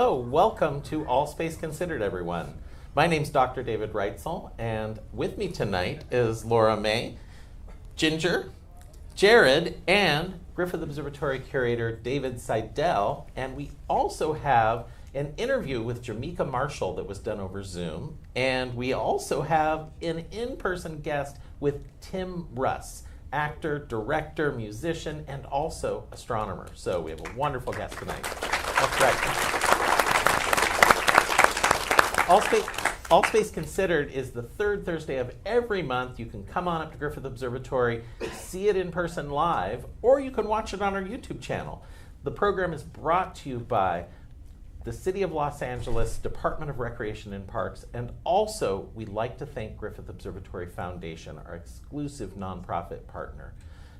Hello, welcome to All Space Considered, everyone. My name's Dr. David Reitzel, and with me tonight is Laura May, Ginger, Jared, and Griffith Observatory Curator David Seidel, and we also have an interview with Jamaica Marshall that was done over Zoom, and we also have an in-person guest with Tim Russ, actor, director, musician, and also astronomer. So we have a wonderful guest tonight. That's right. All Space Considered is the third Thursday of every month. You can come on up to Griffith Observatory, see it in person live, or you can watch it on our YouTube channel. The program is brought to you by the City of Los Angeles Department of Recreation and Parks, and also we'd like to thank Griffith Observatory Foundation, our exclusive nonprofit partner.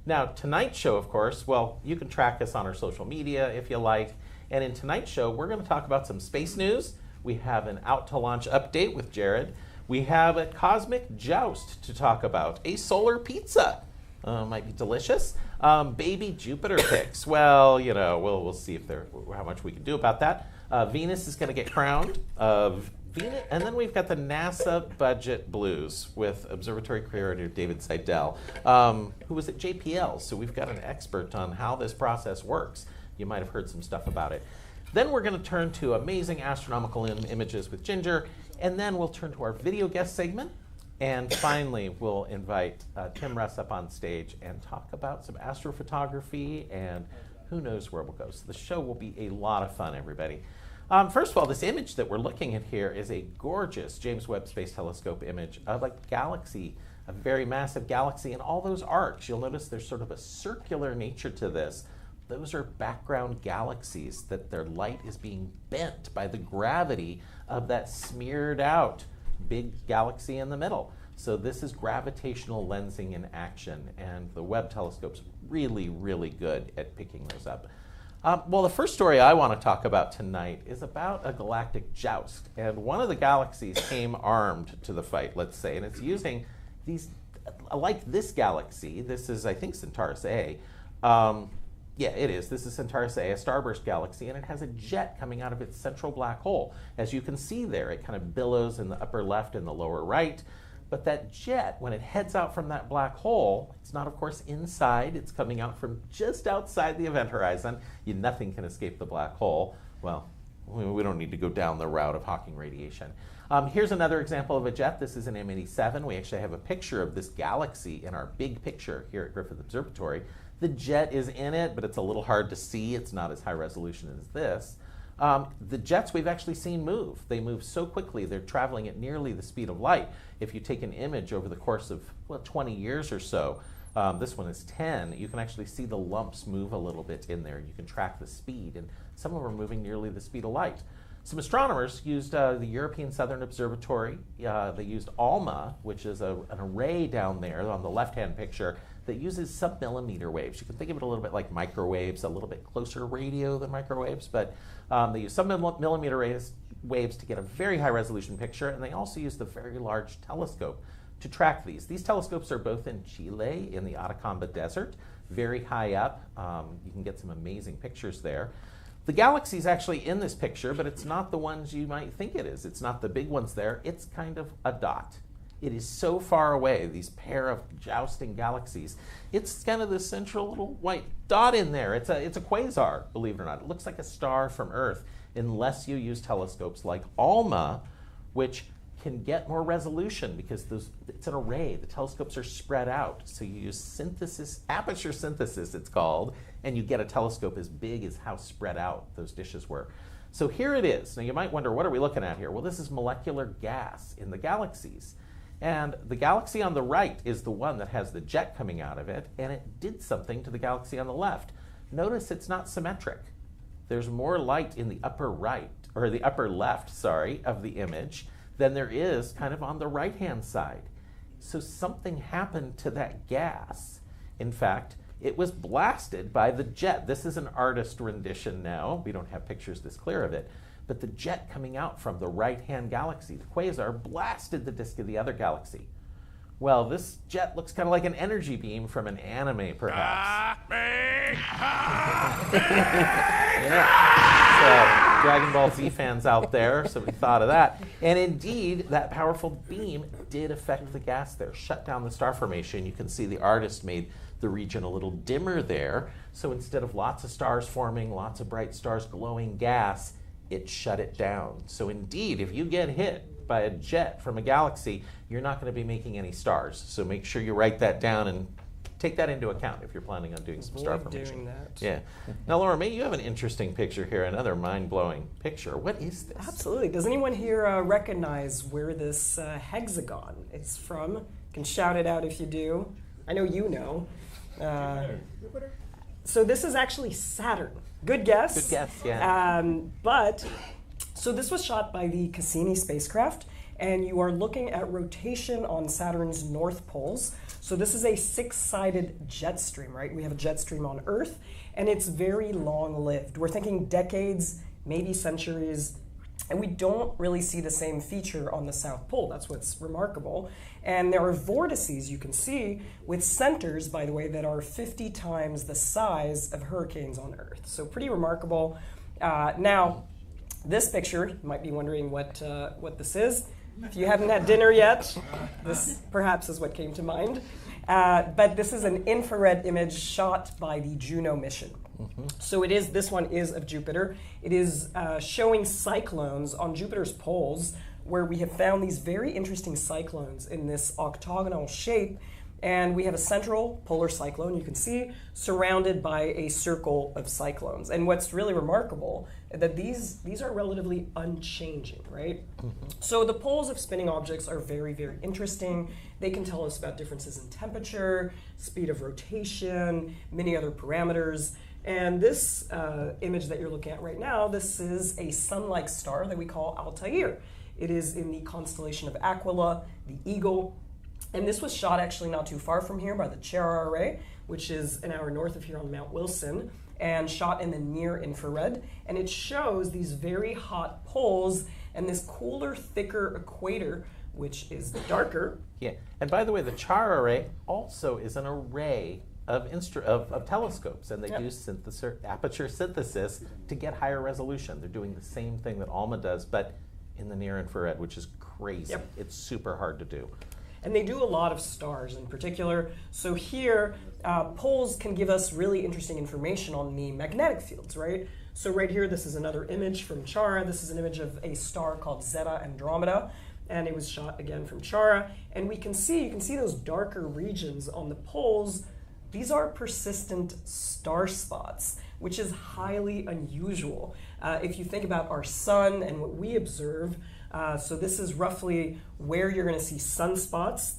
Now, tonight's show, of course, well, you can track us on our social media if you like, and in tonight's show, we're going to talk about some space news. We have an out-to-launch update with Jared. We have a cosmic joust to talk about, a solar pizza. Might be delicious. Baby Jupiter pics. Well, you know, we'll see if how much we can do about that. Venus is going to get crowned. Venus, and then we've got the NASA budget blues with Observatory Curator David Seidel, who was at JPL. So we've got an expert on how this process works. You might have heard some stuff about it. Then we're going to turn to amazing astronomical images with Ginger, and then we'll turn to our video guest segment. And finally, we'll invite Tim Russ up on stage and talk about some astrophotography and who knows where we'll go. So the show will be a lot of fun, everybody. First of all, this image that we're looking at here is a gorgeous James Webb Space Telescope image of a galaxy, a very massive galaxy, and all those arcs. You'll notice there's sort of a circular nature to this. Those are background galaxies that their light is being bent by the gravity of that smeared out big galaxy in the middle. So this is gravitational lensing in action, and the Webb telescope's really, really good at picking those up. Well, the first story I want to talk about tonight is about a galactic joust, and one of the galaxies came armed to the fight, let's say, and it's using these, like this galaxy. This is, I think, Centaurus A. Yeah, it is. This is Centaurus A, a starburst galaxy, and it has a jet coming out of its central black hole. As you can see there, it kind of billows in the upper left and the lower right. But that jet, when it heads out from that black hole, it's not, of course, inside. It's coming out from just outside the event horizon. Nothing can escape the black hole. Well, we don't need to go down the route of Hawking radiation. Here's another example of a jet. This is an M87. We actually have a picture of this galaxy in our big picture here at Griffith Observatory. The jet is in it, but it's a little hard to see. It's not as high resolution as this. The jets we've actually seen move. They move so quickly, they're traveling at nearly the speed of light. If you take an image over the course of, 20 years or so, this one is 10, you can actually see the lumps move a little bit in there. You can track the speed, and some of them are moving nearly the speed of light. Some astronomers used the European Southern Observatory. They used ALMA, which is an array down there on the left-hand picture that uses sub-millimeter waves. You can think of it a little bit like microwaves, a little bit closer radio than microwaves, but they use sub-millimeter waves to get a very high-resolution picture, and they also use the Very Large Telescope to track these. These telescopes are both in Chile, in the Atacama Desert, very high up. You can get some amazing pictures there. The galaxy is actually in this picture, but it's not the ones you might think it is. It's not the big ones there. It's kind of a dot. It is so far away, these pair of jousting galaxies. It's kind of the central little white dot in there. It's a quasar, believe it or not. It looks like a star from Earth, unless you use telescopes like ALMA, which can get more resolution because it's an array. The telescopes are spread out. So you use synthesis, aperture synthesis it's called, and you get a telescope as big as how spread out those dishes were. So here it is. Now you might wonder, what are we looking at here? Well, this is molecular gas in the galaxies. And the galaxy on the right is the one that has the jet coming out of it, and it did something to the galaxy on the left. Notice it's not symmetric. There's more light in the upper right, or the upper left, sorry, of the image than there is kind of on the right-hand side. So something happened to that gas. In fact, it was blasted by the jet. This is an artist rendition now. We don't have pictures this clear of it. But the jet coming out from the right-hand galaxy, the quasar, blasted the disk of the other galaxy. Well, this jet looks kind of like an energy beam from an anime, perhaps. Yeah. Dragon Ball Z fans out there, so we thought of that. And indeed, that powerful beam did affect the gas there, shut down the star formation. You can see the artist made the region a little dimmer there. So instead of lots of stars forming, lots of bright stars, glowing gas, it shut it down. So indeed, if you get hit by a jet from a galaxy, you're not going to be making any stars. So make sure you write that down and take that into account if you're planning on doing some star formation. Doing that. Yeah. Now, Laura, you have an interesting picture here, another mind-blowing picture. What is this? Absolutely. Does anyone here recognize where this hexagon is from? You can shout it out if you do. I know you know. So this is actually Saturn. Good guess. Good guess, yeah. So this was shot by the Cassini spacecraft, and you are looking at rotation on Saturn's north poles. So this is a 6-sided jet stream, right? We have a jet stream on Earth, and it's very long-lived. We're thinking decades, maybe centuries, and we don't really see the same feature on the South Pole. That's what's remarkable. And there are vortices you can see with centers, by the way, that are 50 times the size of hurricanes on Earth. So pretty remarkable. Now, this picture, you might be wondering what this is. If you haven't had dinner yet, this perhaps is what came to mind. But this is an infrared image shot by the Juno mission. So this one is of Jupiter. It is showing cyclones on Jupiter's poles, where we have found these very interesting cyclones in this octagonal shape. And we have a central polar cyclone, you can see, surrounded by a circle of cyclones. And what's really remarkable is that these are relatively unchanging, right? So the poles of spinning objects are very, very interesting. They can tell us about differences in temperature, speed of rotation, many other parameters. And this image that you're looking at right now, this is a sun-like star that we call Altair. It is in the constellation of Aquila, the Eagle. And this was shot actually not too far from here by the CHERA array, which is an hour north of here on Mount Wilson, and shot in the near infrared. And it shows these very hot poles and this cooler, thicker equator, which is darker. Yeah, and by the way, the CHERA array also is an array of telescopes, and they do aperture synthesis to get higher resolution. They're doing the same thing that ALMA does, but in the near infrared, which is crazy. Yep. It's super hard to do. And they do a lot of stars in particular. So here, poles can give us really interesting information on the magnetic fields, right? So right here, this is another image from CHERA. This is an image of a star called Zeta Andromeda, and it was shot again from CHERA. And you can see those darker regions on the poles. These are persistent star spots, which is highly unusual. If you think about our sun and what we observe, so this is roughly where you're going to see sunspots.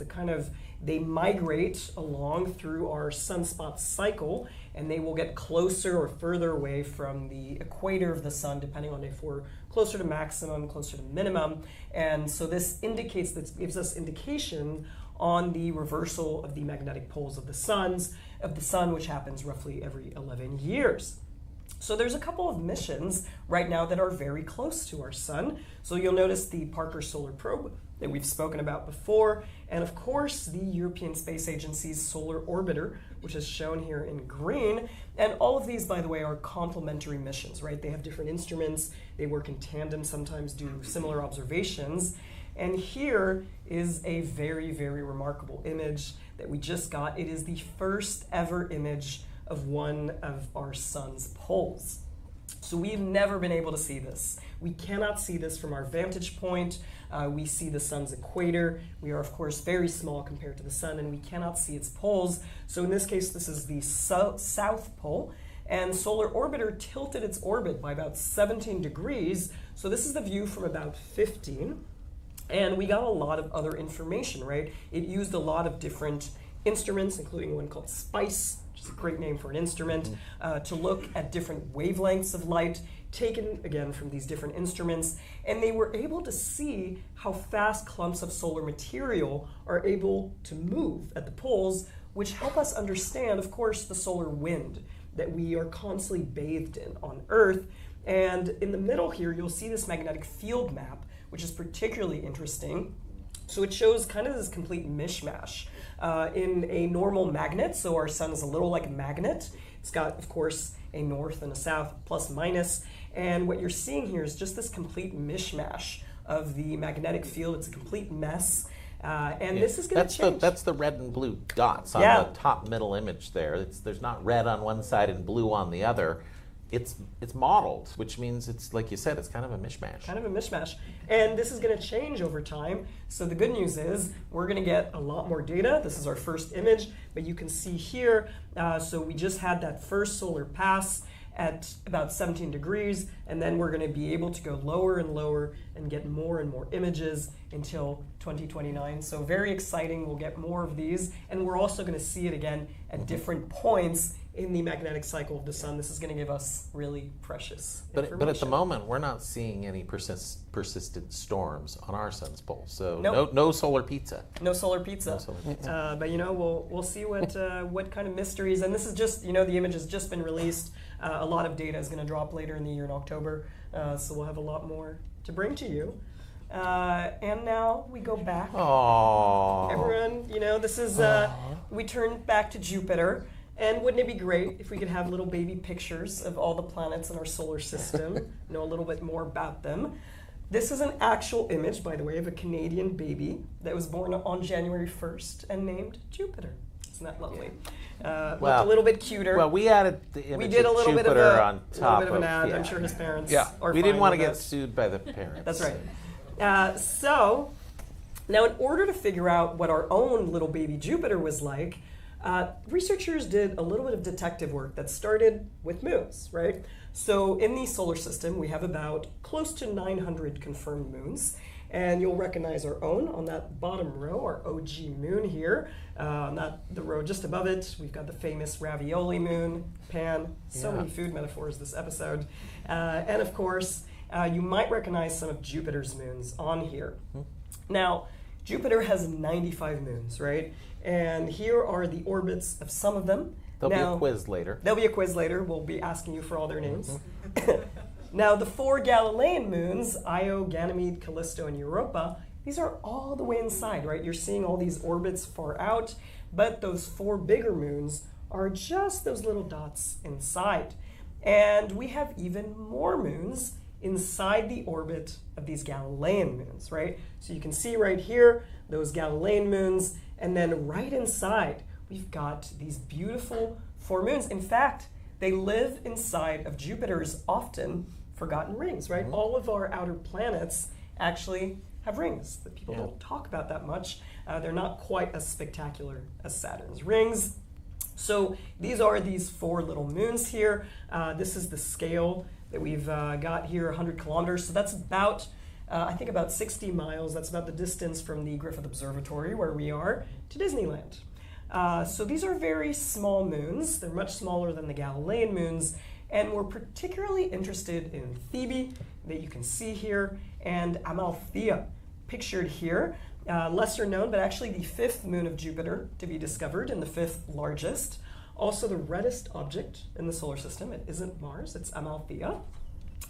They migrate along through our sunspot cycle, and they will get closer or further away from the equator of the sun, depending on if we're closer to maximum, closer to minimum. And so this gives us indication on the reversal of the magnetic poles of the sun, which happens roughly every 11 years. So there's a couple of missions right now that are very close to our sun. So you'll notice the Parker Solar Probe that we've spoken about before, and of course the European Space Agency's Solar Orbiter, which is shown here in green. And all of these, by the way, are complementary missions, right? They have different instruments, they work in tandem, sometimes do similar observations. And here is a very, very remarkable image that we just got. It is the first ever image of one of our sun's poles. So we've never been able to see this. We cannot see this from our vantage point. We see the sun's equator. We are, of course, very small compared to the sun, and we cannot see its poles. So in this case, this is the south pole, and Solar Orbiter tilted its orbit by about 17 degrees. So this is the view from about 15. And we got a lot of other information, right? It used a lot of different instruments, including one called SPICE, which is a great name for an instrument, to look at different wavelengths of light taken, again, from these different instruments. And they were able to see how fast clumps of solar material are able to move at the poles, which help us understand, of course, the solar wind that we are constantly bathed in on Earth. And in the middle here, you'll see this magnetic field map, which is particularly interesting. So it shows kind of this complete mishmash. In a normal magnet, so our sun is a little like a magnet. It's got, of course, a north and a south, plus minus. And what you're seeing here is just this complete mishmash of the magnetic field. It's a complete mess. And this is going to change. That's the red and blue dots on the top middle image there. There's not red on one side and blue on the other. It's modeled, which means it's, like you said, it's kind of a mishmash. Kind of a mishmash. And this is going to change over time. So the good news is we're going to get a lot more data. This is our first image, but you can see here, so we just had that first solar pass at about 17 degrees, and then we're going to be able to go lower and lower and get more and more images until 2029. So very exciting. We'll get more of these, and we're also going to see it again at different points in the magnetic cycle of the sun. This is going to give us really precious information. But at the moment, we're not seeing any persistent storms on our sun's pole. So Nope. no solar pizza. No solar pizza. No solar pizza. But we'll see what kind of mysteries. And this is just, the image has just been released. A lot of data is going to drop later in the year in October. So we'll have a lot more to bring to you. And now we go back. Aww. Everyone, this is, we turn back to Jupiter. And wouldn't it be great if we could have little baby pictures of all the planets in our solar system, know a little bit more about them. This is an actual image, by the way, of a Canadian baby that was born on January 1st and named Jupiter. Isn't that lovely? Looked a little bit cuter. Well, we added the image we did a little of bit Jupiter of on top an ad. I'm sure his parents are we didn't fine want to with get it. sued by the parents. That's right. So now in order to figure out what our own little baby Jupiter was like, researchers did a little bit of detective work that started with moons, right? So in the solar system, we have about close to 900 confirmed moons. And you'll recognize our own on that bottom row, our OG moon here. Not the row just above it, we've got the famous ravioli moon, Pan. So many food metaphors this episode. And of course, you might recognize some of Jupiter's moons on here. Now, Jupiter has 95 moons, right? And here are the orbits of some of them. There'll be a quiz later. There'll be a quiz later. We'll be asking you for all their names. Now, the 4 Galilean moons, Io, Ganymede, Callisto, and Europa, these are all the way inside, right? You're seeing all these orbits far out, but those 4 bigger moons are just those little dots inside. And we have even more moons inside the orbit of these Galilean moons, right? So you can see right here, those Galilean moons, and then right inside, we've got these beautiful 4 moons. In fact, they live inside of Jupiter's often forgotten rings, right? All of our outer planets actually have rings that people don't talk about that much. They're not quite as spectacular as Saturn's rings. So these are these 4 little moons here. This is the scale that we've got here, 100 kilometers. So that's about, I think about 60 miles. That's about the distance from the Griffith Observatory, where we are, to Disneyland. So these are very small moons. They're much smaller than the Galilean moons. And we're particularly interested in Phoebe, that you can see here, and Amalthea, pictured here. Lesser known, but actually the 5th moon of Jupiter to be discovered, and the 5th largest. Also the reddest object in the solar system. It isn't Mars, it's Amalthea.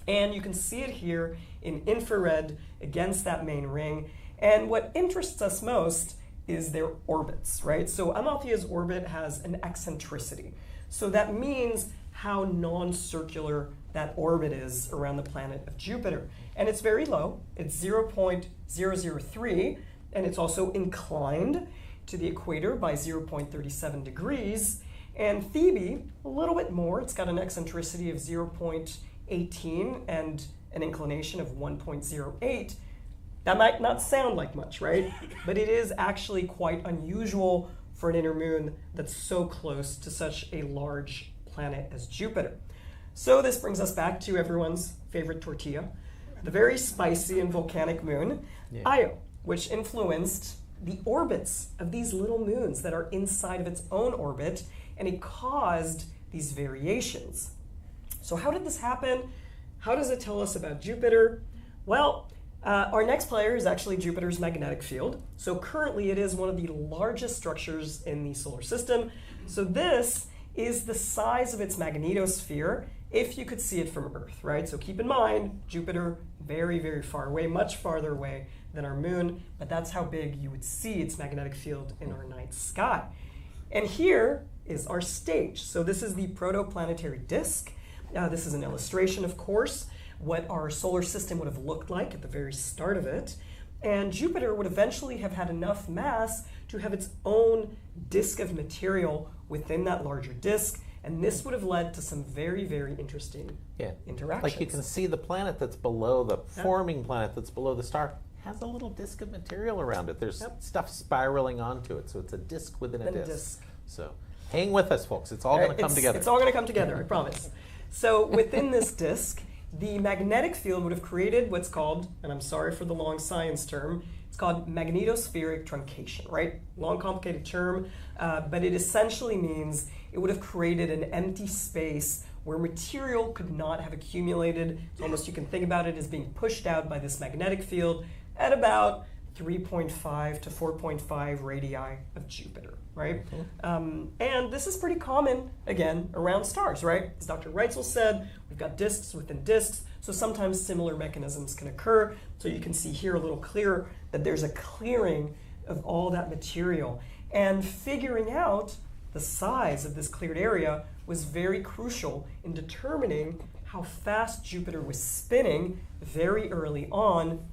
And you can see it here in infrared against that main ring. And what interests us most is their orbits, right? So Amalthea's orbit has an eccentricity. So that means how non-circular that orbit is around the planet of Jupiter. And it's very low. It's 0.003, and it's also inclined to the equator by 0.37 degrees. And Phoebe, a little bit more. It's got an eccentricity of 0.18 and an inclination of 1.08. That might not sound like much, right? But it is actually quite unusual for an inner moon that's so close to such a large planet as Jupiter. So this brings us back to everyone's favorite tortilla, the very spicy and volcanic moon, Io, which influenced the orbits of these little moons that are inside of its own orbit, and it caused these variations. So how did this happen? How does it tell us about Jupiter? Well, our next player is actually Jupiter's magnetic field. So currently it is one of the largest structures in the solar system. So this is the size of its magnetosphere if you could see it from Earth, right? So keep in mind, Jupiter, very, very far away, much farther away than our moon, but that's how big you would see its magnetic field in our night sky. And here is our stage. So this is the protoplanetary disk. This is an illustration, of course, what our solar system would have looked like at the very start of it. And Jupiter would eventually have had enough mass to have its own disk of material within that larger disk. And this would have led to some very, very interesting interactions. Like you can see the planet that's below, the forming planet that's below the star, has a little disk of material around it. There's stuff spiraling onto it, so it's a disk within a disk. So hang with us, folks. It's all going to come together. It's all going to come together, I promise. So within this disk, the magnetic field would have created what's called, and I'm sorry for the long science term, it's called magnetospheric truncation, right? Long, complicated term, but it essentially means it would have created an empty space where material could not have accumulated. It's almost, you can think about it as being pushed out by this magnetic field at about 3.5 to 4.5 radii of Jupiter, right? And this is pretty common, again, around stars, right? As Dr. Reitzel said, we've got disks within disks, so sometimes similar mechanisms can occur. So you can see here a little clearer that there's a clearing of all that material. And figuring out the size of this cleared area was very crucial in determining how fast Jupiter was spinning very early on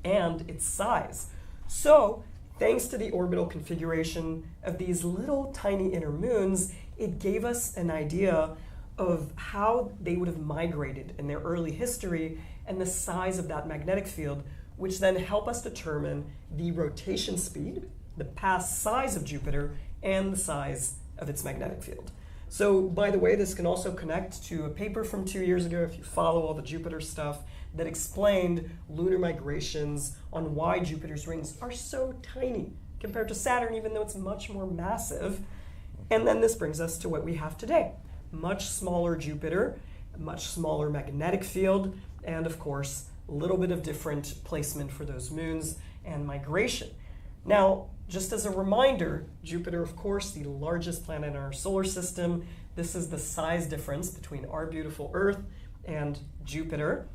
and its size. So, thanks to the orbital configuration of these little tiny inner moons, it gave us an idea of how they would have migrated in their early history and the size of that magnetic field, which then help us determine the rotation speed, the past size of Jupiter, and the size of its magnetic field. So, by the way, this can also connect to a paper from 2 years ago, if you follow all the Jupiter stuff, that explained lunar migrations on why Jupiter's rings are so tiny compared to Saturn, even though it's much more massive. And then this brings us to what we have today. Much smaller Jupiter, much smaller magnetic field, and of course, a little bit of different placement for those moons and migration. Now, just as a reminder, Jupiter, of course, the largest planet in our solar system. This is the size difference between our beautiful Earth and Jupiter.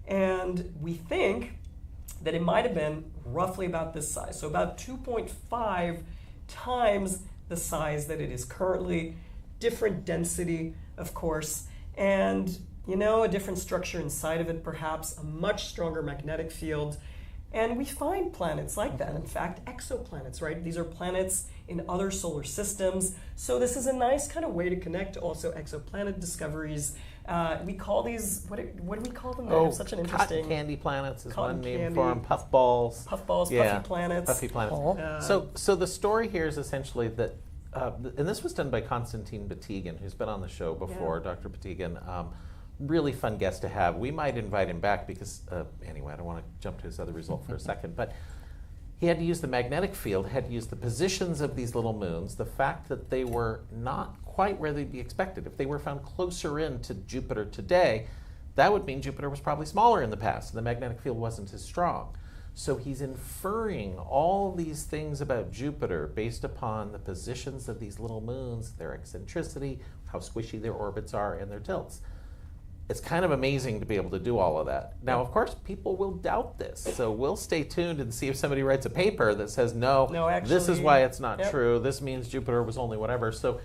And we think that it might have been roughly about this size. So about 2.5 times the size that it is currently. Different density, of course, and a different structure inside of it, perhaps a much stronger magnetic field. And we find planets like that. In fact, exoplanets, right? These are planets in other solar systems. So this is a nice kind of way to connect to also exoplanet discoveries. We call these, what do we call them? They have such an interesting... Cotton candy planets is one name for them. Puffballs. Puffballs, puffy planets. Puffy planets. So the story here is essentially that, and this was done by Konstantin Batygin, who's been on the show before, Dr. Batygin. Really fun guest to have. We might invite him back because, anyway, I don't want to jump to his other result for a second, but he had to use the magnetic field, had to use the positions of these little moons, the fact that they were not quite where they'd be expected. If they were found closer in to Jupiter today, that would mean Jupiter was probably smaller in the past and the magnetic field wasn't as strong. So he's inferring all these things about Jupiter based upon the positions of these little moons, their eccentricity, how squishy their orbits are, and their tilts. It's kind of amazing to be able to do all of that. Now, of course, people will doubt this, so we'll stay tuned and see if somebody writes a paper that says, no actually, this is why it's not true, this means Jupiter was only whatever. So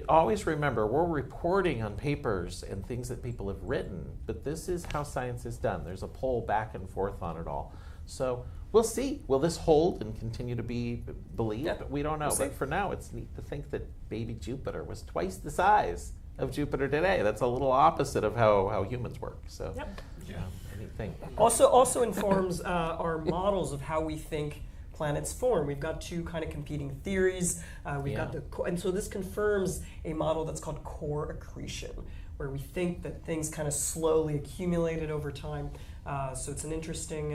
always remember, we're reporting on papers and things that people have written, but this is how science is done. There's a poll back and forth on it all. So we'll see. Will this hold and continue to be believed? Yeah, we don't know. But for now, it's neat to think that baby Jupiter was twice the size of Jupiter today. That's a little opposite of how humans work. So, neat thing. Also informs our models of how we think planets form. We've got two kind of competing theories. We've got and so this confirms a model that's called core accretion, where we think that things kind of slowly accumulated over time. So it's an interesting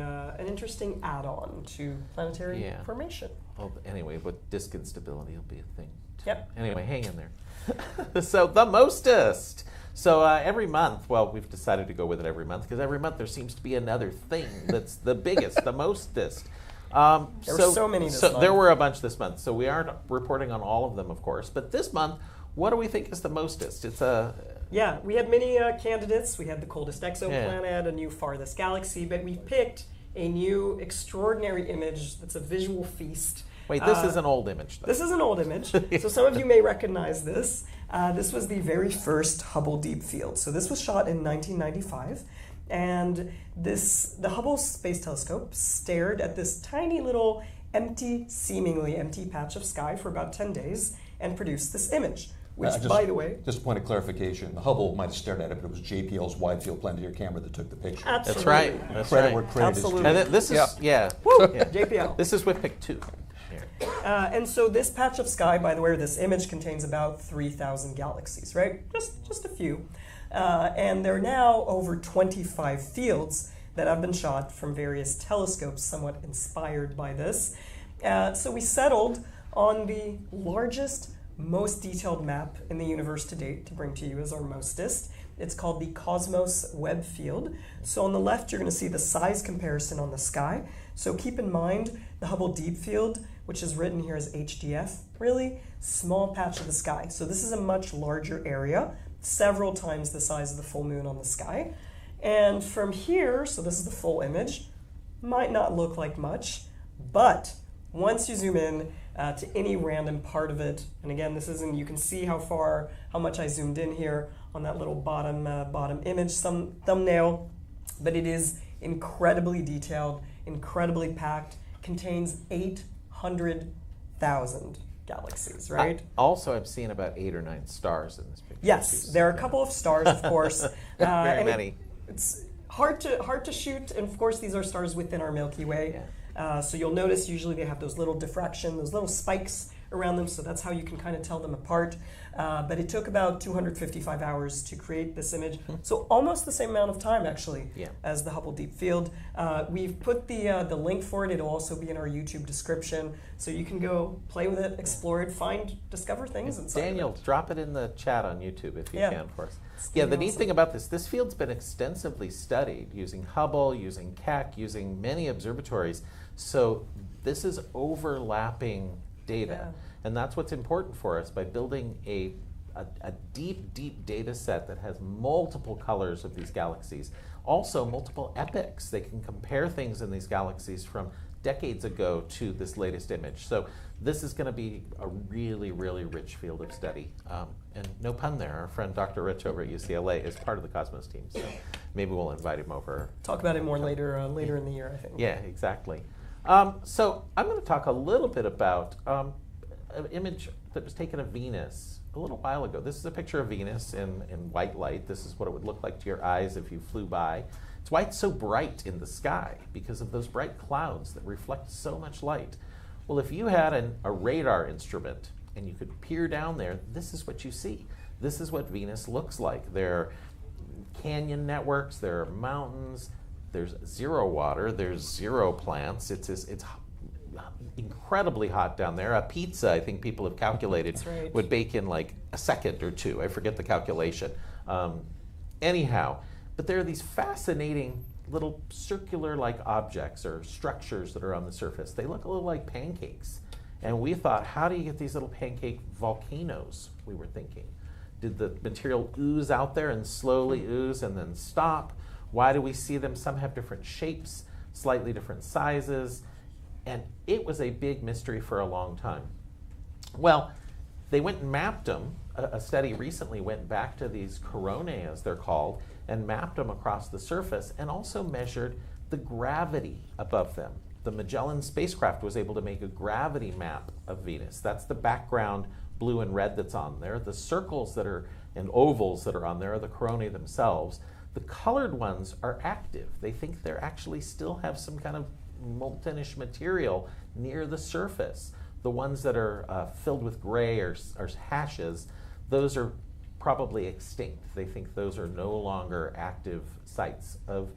add-on to planetary formation. Well, anyway, but disk instability will be a thing too. Yep. Anyway, hang in there. So the mostest. So every month, well, we've decided to go with it every month because every month there seems to be another thing that's the biggest, the mostest. There were so many this month. There were a bunch this month, so we aren't reporting on all of them, of course. But this month, what do we think is the mostest? It's a... Yeah, we had many candidates. We had the coldest exoplanet, a new farthest galaxy, but we picked a new extraordinary image that's a visual feast Wait, this is an old image, though. This is an old image. So some of you may recognize this. This was the very first Hubble Deep Field. So this was shot in 1995. And the Hubble Space Telescope stared at this tiny little seemingly empty patch of sky for about 10 days and produced this image. Which, by the way... Just a point of clarification, the Hubble might have stared at it, but it was JPL's wide-field planetary camera that took the picture. Absolutely. That's right. That's Credit right. where credit is due. And this is, Woo! yeah. JPL. This is with pick 2. And so this patch of sky, by the way, this image contains about 3,000 galaxies, right? Just a few. And there are now over 25 fields that have been shot from various telescopes, somewhat inspired by this. So we settled on the largest, most detailed map in the universe to date to bring to you as our mostest. It's called the Cosmos Web Field. So on the left, you're going to see the size comparison on the sky. So keep in mind the Hubble Deep Field, which is written here as HDF, really small patch of the sky. So this is a much larger area, several times the size of the full moon on the sky. And from here, so this is the full image, might not look like much, but once you zoom in to any random part of it, and again, this isn't, you can see how much I zoomed in here on that little bottom image thumbnail, but it is incredibly detailed, incredibly packed, contains 800,000 galaxies, right? Also, I've seen about 8 or 9 stars in this picture. Yes, there are a couple of stars, of course. Very many. It's hard to shoot, and of course, these are stars within our Milky Way. Yeah. So you'll notice usually they have those little diffraction, those little spikes around them, so that's how you can kind of tell them apart. But it took about 255 hours to create this image, so almost the same amount of time actually as the Hubble Deep Field. We've put the link for it. It'll also be in our YouTube description, so you can go play with it, explore it, discover things inside. Daniel, drop it in the chat on YouTube if you can for us. Yeah, the neat thing about this field's been extensively studied using Hubble, using Keck, using many observatories. So this is overlapping data. And that's what's important for us by building a deep, deep data set that has multiple colors of these galaxies. Also, multiple epochs. They can compare things in these galaxies from decades ago to this latest image. So this is going to be a really, really rich field of study. And no pun there, our friend Dr. Rich over at UCLA is part of the Cosmos team. So maybe we'll invite him over. Talk about it more later in the year, I think. Yeah, exactly. So I'm going to talk a little bit about an image that was taken of Venus a little while ago. This is a picture of Venus in white light. This is what it would look like to your eyes if you flew by. It's why it's so bright in the sky, because of those bright clouds that reflect so much light. Well, if you had a radar instrument and you could peer down there, this is what you see. This is what Venus looks like. There are canyon networks, there are mountains, there's zero water, there's zero plants. It's incredibly hot down there. A pizza, I think people have calculated, would bake in like a second or two. I forget the calculation. Anyhow, but there are these fascinating little circular-like objects or structures that are on the surface. They look a little like pancakes. And we thought, how do you get these little pancake volcanoes, we were thinking? Did the material ooze out there and slowly ooze and then stop? Why do we see them? Some have different shapes, slightly different sizes. And it was a big mystery for a long time. Well, they went and mapped them. A study recently went back to these coronae, as they're called, and mapped them across the surface and also measured the gravity above them. The Magellan spacecraft was able to make a gravity map of Venus. That's the background blue and red that's on there. The circles that are and ovals that are on there are the coronae themselves. The colored ones are active. They think they actually still have some kind of moltenish material near the surface. The ones that are filled with gray or hashes, those are probably extinct. They think those are no longer active sites of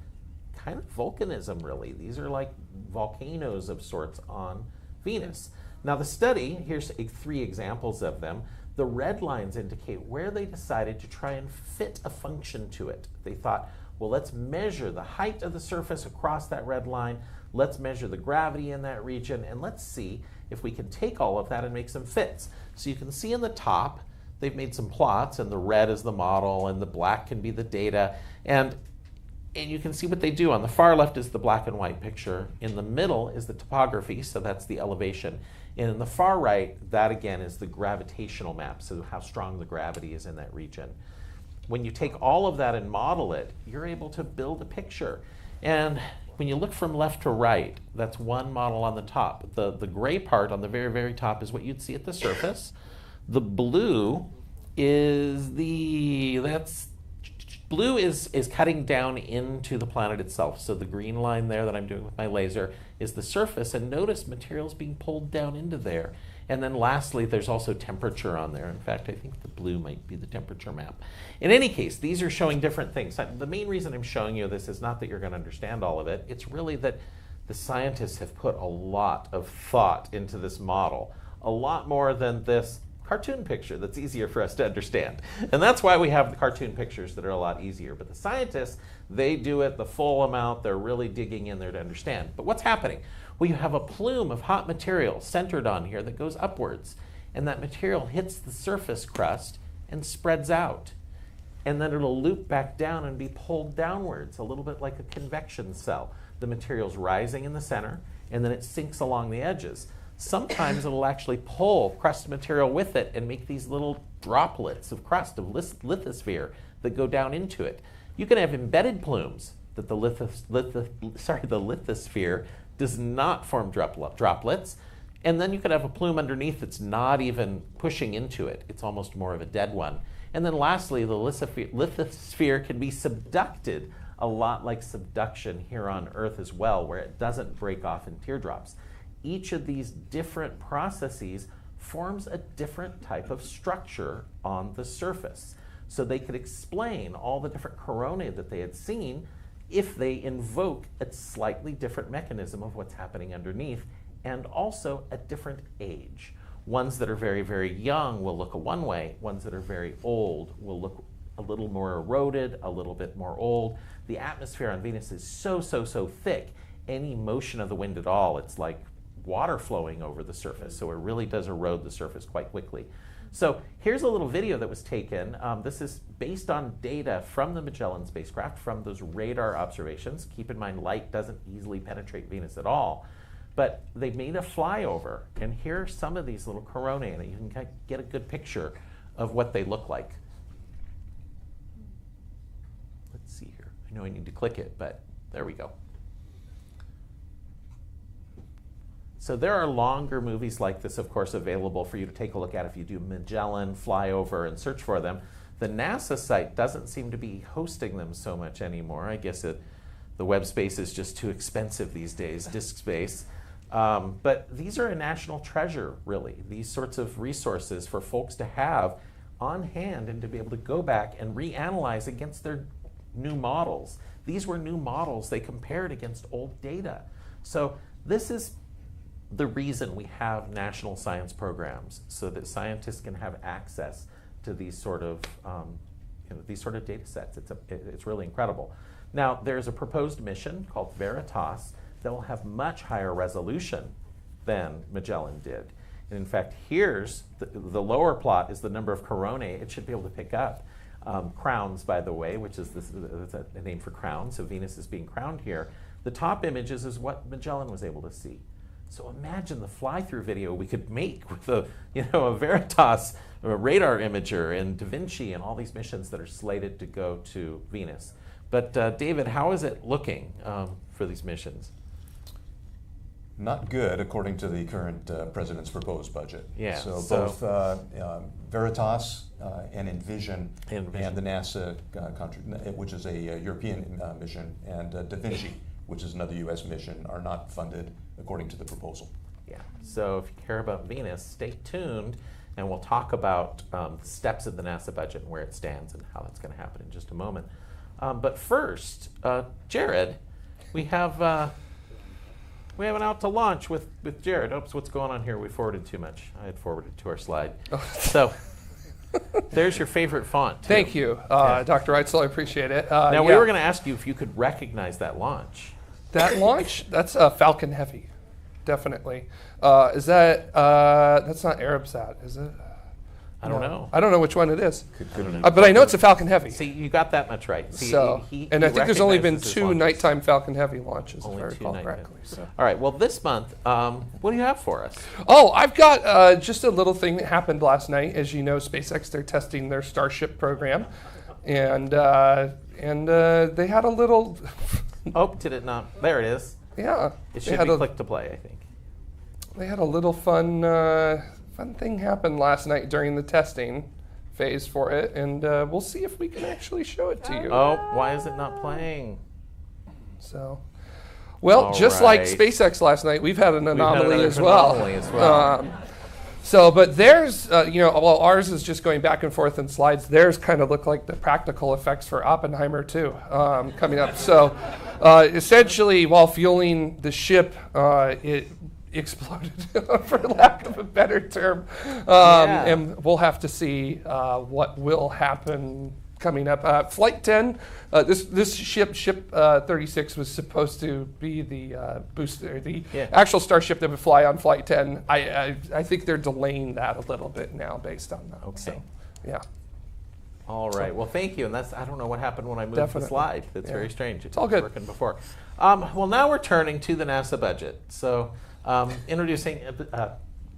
kind of volcanism, really. These are like volcanoes of sorts on Venus. Now the study, here's 3 examples of them. The red lines indicate where they decided to try and fit a function to it. They thought, well, let's measure the height of the surface across that red line. Let's measure the gravity in that region, and let's see if we can take all of that and make some fits. So you can see in the top, they've made some plots, and the red is the model, and the black can be the data. And you can see what they do. On the far left is the black and white picture. In the middle is the topography, so that's the elevation. And in the far right, that again is the gravitational map, so how strong the gravity is in that region. When you take all of that and model it, you're able to build a picture. And when you look from left to right, that's one model on the top. The gray part on the very, very top is what you'd see at the surface. The blue is blue is cutting down into the planet itself. So the green line there that I'm doing with my laser is the surface, and notice materials being pulled down into there. And then lastly, there's also temperature on there. In fact, I think the blue might be the temperature map. In any case, these are showing different things. The main reason I'm showing you this is not that you're going to understand all of it. It's really that the scientists have put a lot of thought into this model, a lot more than this cartoon picture that's easier for us to understand. And that's why we have the cartoon pictures that are a lot easier. But the scientists, they do it the full amount. They're really digging in there to understand. But what's happening? Well, you have a plume of hot material centered on here that goes upwards. And that material hits the surface crust and spreads out. And then it'll loop back down and be pulled downwards, a little bit like a convection cell. The material's rising in the center, and then it sinks along the edges. Sometimes it'll actually pull crust material with it and make these little droplets of crust, of lithosphere, that go down into it. You can have embedded plumes that the lithosphere does not form droplets, and then you could have a plume underneath that's not even pushing into it. It's almost more of a dead one. And then lastly, the lithosphere can be subducted, a lot like subduction here on Earth as well, where it doesn't break off in teardrops. Each of these different processes forms a different type of structure on the surface. So they could explain all the different coronae that they had seen if they invoke a slightly different mechanism of what's happening underneath, and also a different age. Ones that are very, very young will look a one way. Ones that are very old will look a little more eroded, a little bit more old. The atmosphere on Venus is so thick. Any motion of the wind at all, it's like water flowing over the surface. So it really does erode the surface quite quickly. So here's a little video that was taken. This is based on data from the Magellan spacecraft, from those radar observations. Keep in mind, light doesn't easily penetrate Venus at all. But they made a flyover, and here are some of these little coronae, and you can get a good picture of what they look like. Let's see here. I know I need to click it, but there we go. So there are longer movies like this, of course, available for you to take a look at if you do Magellan, flyover, and search for them. The NASA site doesn't seem to be hosting them so much anymore. I guess the web space is just too expensive these days, disk space. But these are a national treasure, really, these sorts of resources for folks to have on hand and to be able to go back and reanalyze against their new models. These were new models. They compared against old data. So this is the reason we have national science programs, so that scientists can have access to these sort of data sets. It's really incredible. Now, there's a proposed mission called Veritas that will have much higher resolution than Magellan did. And in fact, here's the lower plot is the number of coronae it should be able to pick up. Crowns, by the way, which is a name for crown, so Venus is being crowned here. The top images is what Magellan was able to see. So imagine the fly-through video we could make with a Veritas, a radar imager, and Da Vinci, and all these missions that are slated to go to Venus. But David, how is it looking for these missions? Not good, according to the current president's proposed budget. Yeah. So both Veritas and Envision and the NASA, which is a European mission, and Da Vinci, which is another U.S. mission, are not funded according to the proposal. Yeah. So if you care about Venus, stay tuned, and we'll talk about the steps of the NASA budget and where it stands and how that's going to happen in just a moment. But first, Jared, we have an out to launch with Jared. Oops, what's going on here? We forwarded too much. I had forwarded to our slide. So there's your favorite font, too. Thank you, Dr. Reitzel. I appreciate it. Now, we were going to ask you if you could recognize that launch. That launch? That's Falcon Heavy, definitely. Is that, that's not Arabsat, is it? I don't know. I don't know which one it is. Could But I know it's a Falcon Heavy. See, you got that much right. See, And I think there's only been recognizes his 2 launches. nighttime Falcon Heavy launches, Only if I 2 recall nighttime. correctly. So. All right. Well, this month, what do you have for us? Oh, I've got just a little thing that happened last night. As you know, SpaceX, they're testing their Starship program. And they had a little... Oh, did it not? There it is. Yeah. It should be click to play, I think. They had a little fun thing happen last night during the testing phase for it, and we'll see if we can actually show it to you. Oh, why is it not playing? So, well, All just like right. SpaceX last night, we've had an anomaly another as well. anomaly as well. But theirs, while ours is just going back and forth in slides, theirs kind of look like the practical effects for Oppenheimer too, coming up. So, essentially, while fueling the ship, it exploded, for lack of a better term. And we'll have to see what will happen coming up. Flight 10, this ship 36, was supposed to be the booster, the actual Starship that would fly on Flight 10. I think they're delaying that a little bit now based on that. Okay. So, yeah. All right. Well, thank you. And I don't know what happened when I moved the slide. That's very strange. It's all good. Working before. Well, now we're turning to the NASA budget. So, introducing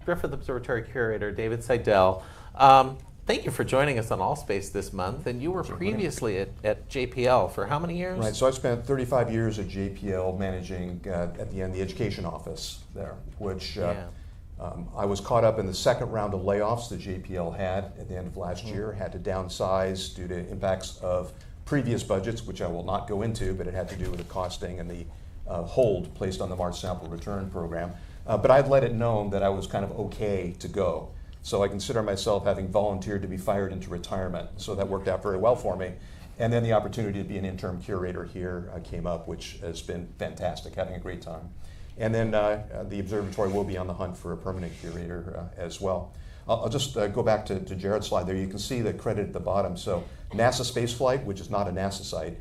Griffith Observatory Curator David Seidel. Thank you for joining us on AllSpace this month. And you were previously at JPL for how many years? Right, so I spent 35 years at JPL managing, at the end, the education office there, which I was caught up in the second round of layoffs that JPL had at the end of last year, had to downsize due to impacts of previous budgets, which I will not go into, but it had to do with the costing and the hold placed on the Mars Sample Return Program. But I'd let it known that I was kind of okay to go. So I consider myself having volunteered to be fired into retirement. So that worked out very well for me. And then the opportunity to be an interim curator here came up, which has been fantastic, having a great time. And then the observatory will be on the hunt for a permanent curator as well. I'll just go back to Jared's slide there. You can see the credit at the bottom. So NASA Spaceflight, which is not a NASA site,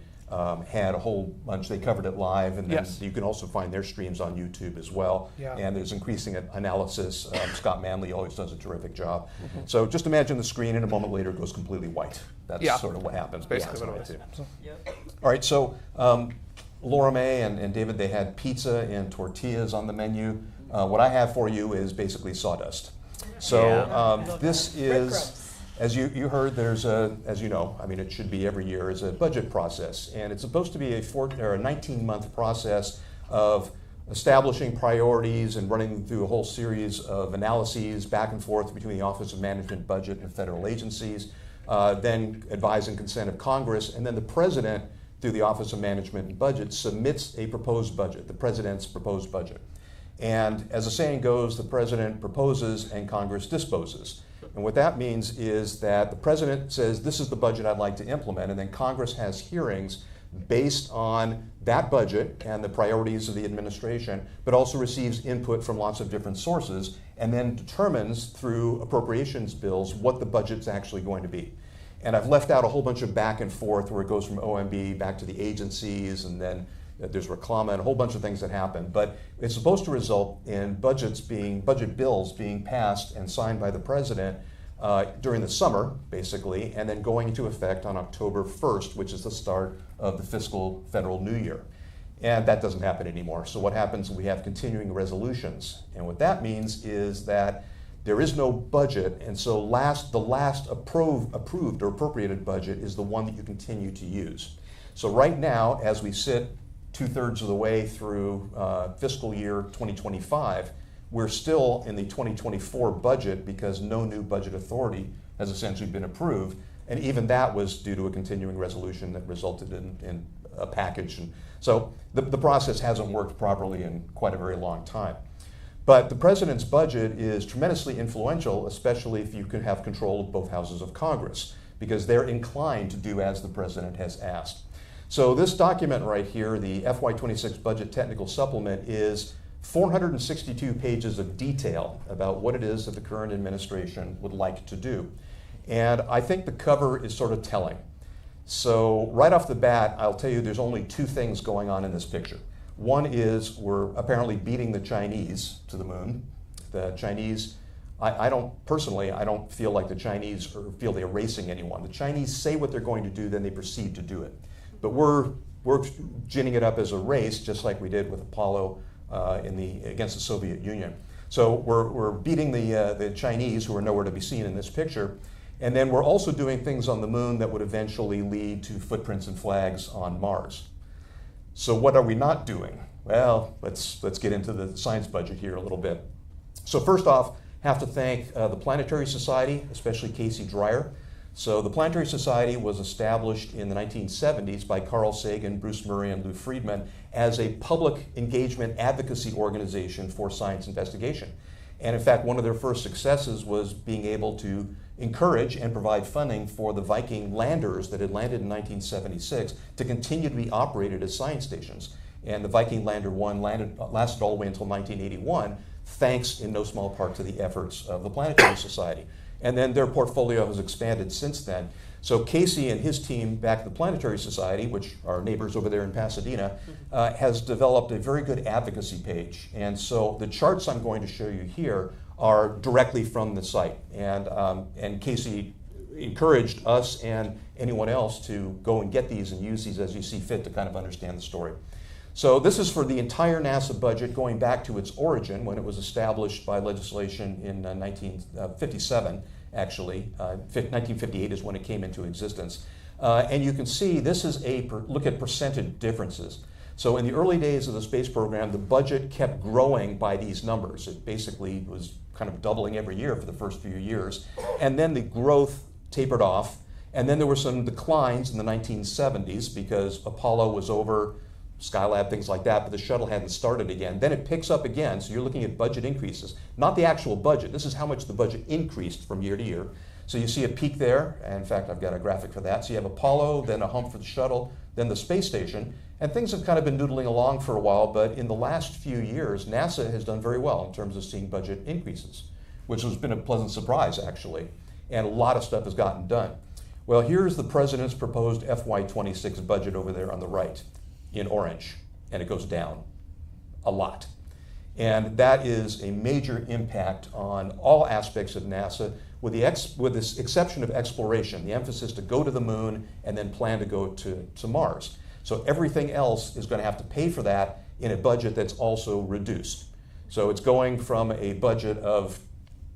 had a whole bunch. They covered it live, and then you can also find their streams on YouTube as well. Yeah. And there's increasing analysis. Scott Manley always does a terrific job. So just imagine the screen, and a moment later it goes completely white. That's sort of what happens. Basically what it is. All right, so Laura May and David, they had pizza and tortillas on the menu. What I have for you is basically sawdust. So this is... As you heard, there's as you know, I mean, it should be every year, is a budget process. And it's supposed to be a 19-month process of establishing priorities and running through a whole series of analyses back and forth between the Office of Management, Budget, and federal agencies, then advise and consent of Congress, and then the President, through the Office of Management and Budget, submits a proposed budget, the President's proposed budget. And as the saying goes, the President proposes and Congress disposes. And what that means is that the President says, this is the budget I'd like to implement, and then Congress has hearings based on that budget and the priorities of the administration, but also receives input from lots of different sources, and then determines through appropriations bills what the budget's actually going to be. And I've left out a whole bunch of back and forth where it goes from OMB back to the agencies, and then there's reclama and a whole bunch of things that happen. But it's supposed to result in budget bills being passed and signed by the President during the summer, basically, and then going into effect on October 1st, which is the start of the fiscal federal new year. And that doesn't happen anymore. So what happens, we have continuing resolutions. And what that means is that there is no budget, and so the last approved or appropriated budget is the one that you continue to use. So right now, as we sit 2/3 of the way through fiscal year 2025, we're still in the 2024 budget because no new budget authority has essentially been approved. And even that was due to a continuing resolution that resulted in a package. And so the process hasn't worked properly in quite a very long time. But the President's budget is tremendously influential, especially if you can have control of both houses of Congress, because they're inclined to do as the President has asked. So this document right here, the FY26 Budget Technical Supplement, is 462 pages of detail about what it is that the current administration would like to do. And I think the cover is sort of telling. So right off the bat, I'll tell you there's only 2 things going on in this picture. One is we're apparently beating the Chinese to the moon. The Chinese I don't feel like the Chinese feel they're racing anyone. The Chinese say what they're going to do, then they proceed to do it. But we're ginning it up as a race, just like we did with Apollo against the Soviet Union. So we're beating the Chinese, who are nowhere to be seen in this picture. And then we're also doing things on the moon that would eventually lead to footprints and flags on Mars. So what are we not doing? Well, let's get into the science budget here a little bit. So first off, have to thank the Planetary Society, especially Casey Dreyer. So the Planetary Society was established in the 1970s by Carl Sagan, Bruce Murray, and Lou Friedman as a public engagement advocacy organization for science investigation. And in fact, one of their first successes was being able to encourage and provide funding for the Viking landers that had landed in 1976 to continue to be operated as science stations. And the Viking Lander 1 lasted all the way until 1981, thanks in no small part to the efforts of the Planetary Society. And then their portfolio has expanded since then. So Casey and his team back at the Planetary Society, which are neighbors over there in Pasadena, has developed a very good advocacy page. And so the charts I'm going to show you here are directly from the site. And Casey encouraged us and anyone else to go and get these and use these as you see fit to kind of understand the story. So this is for the entire NASA budget going back to its origin when it was established by legislation in 1957, actually. 1958 is when it came into existence. And you can see this is a look at percentage differences. So in the early days of the space program, the budget kept growing by these numbers. It basically was kind of doubling every year for the first few years. And then the growth tapered off. And then there were some declines in the 1970s because Apollo was over, Skylab, things like that, but the shuttle hadn't started again. Then it picks up again, so you're looking at budget increases. Not the actual budget, this is how much the budget increased from year to year. So you see a peak there, and in fact I've got a graphic for that. So you have Apollo, then a hump for the shuttle, then the space station, and things have kind of been noodling along for a while, but in the last few years, NASA has done very well in terms of seeing budget increases, which has been a pleasant surprise actually, and a lot of stuff has gotten done. Well, here's the President's proposed FY26 budget over there on the right, in orange, and it goes down a lot. And that is a major impact on all aspects of NASA, with the exception of exploration, the emphasis to go to the moon and then plan to go to Mars. So everything else is going to have to pay for that in a budget that's also reduced. So it's going from a budget of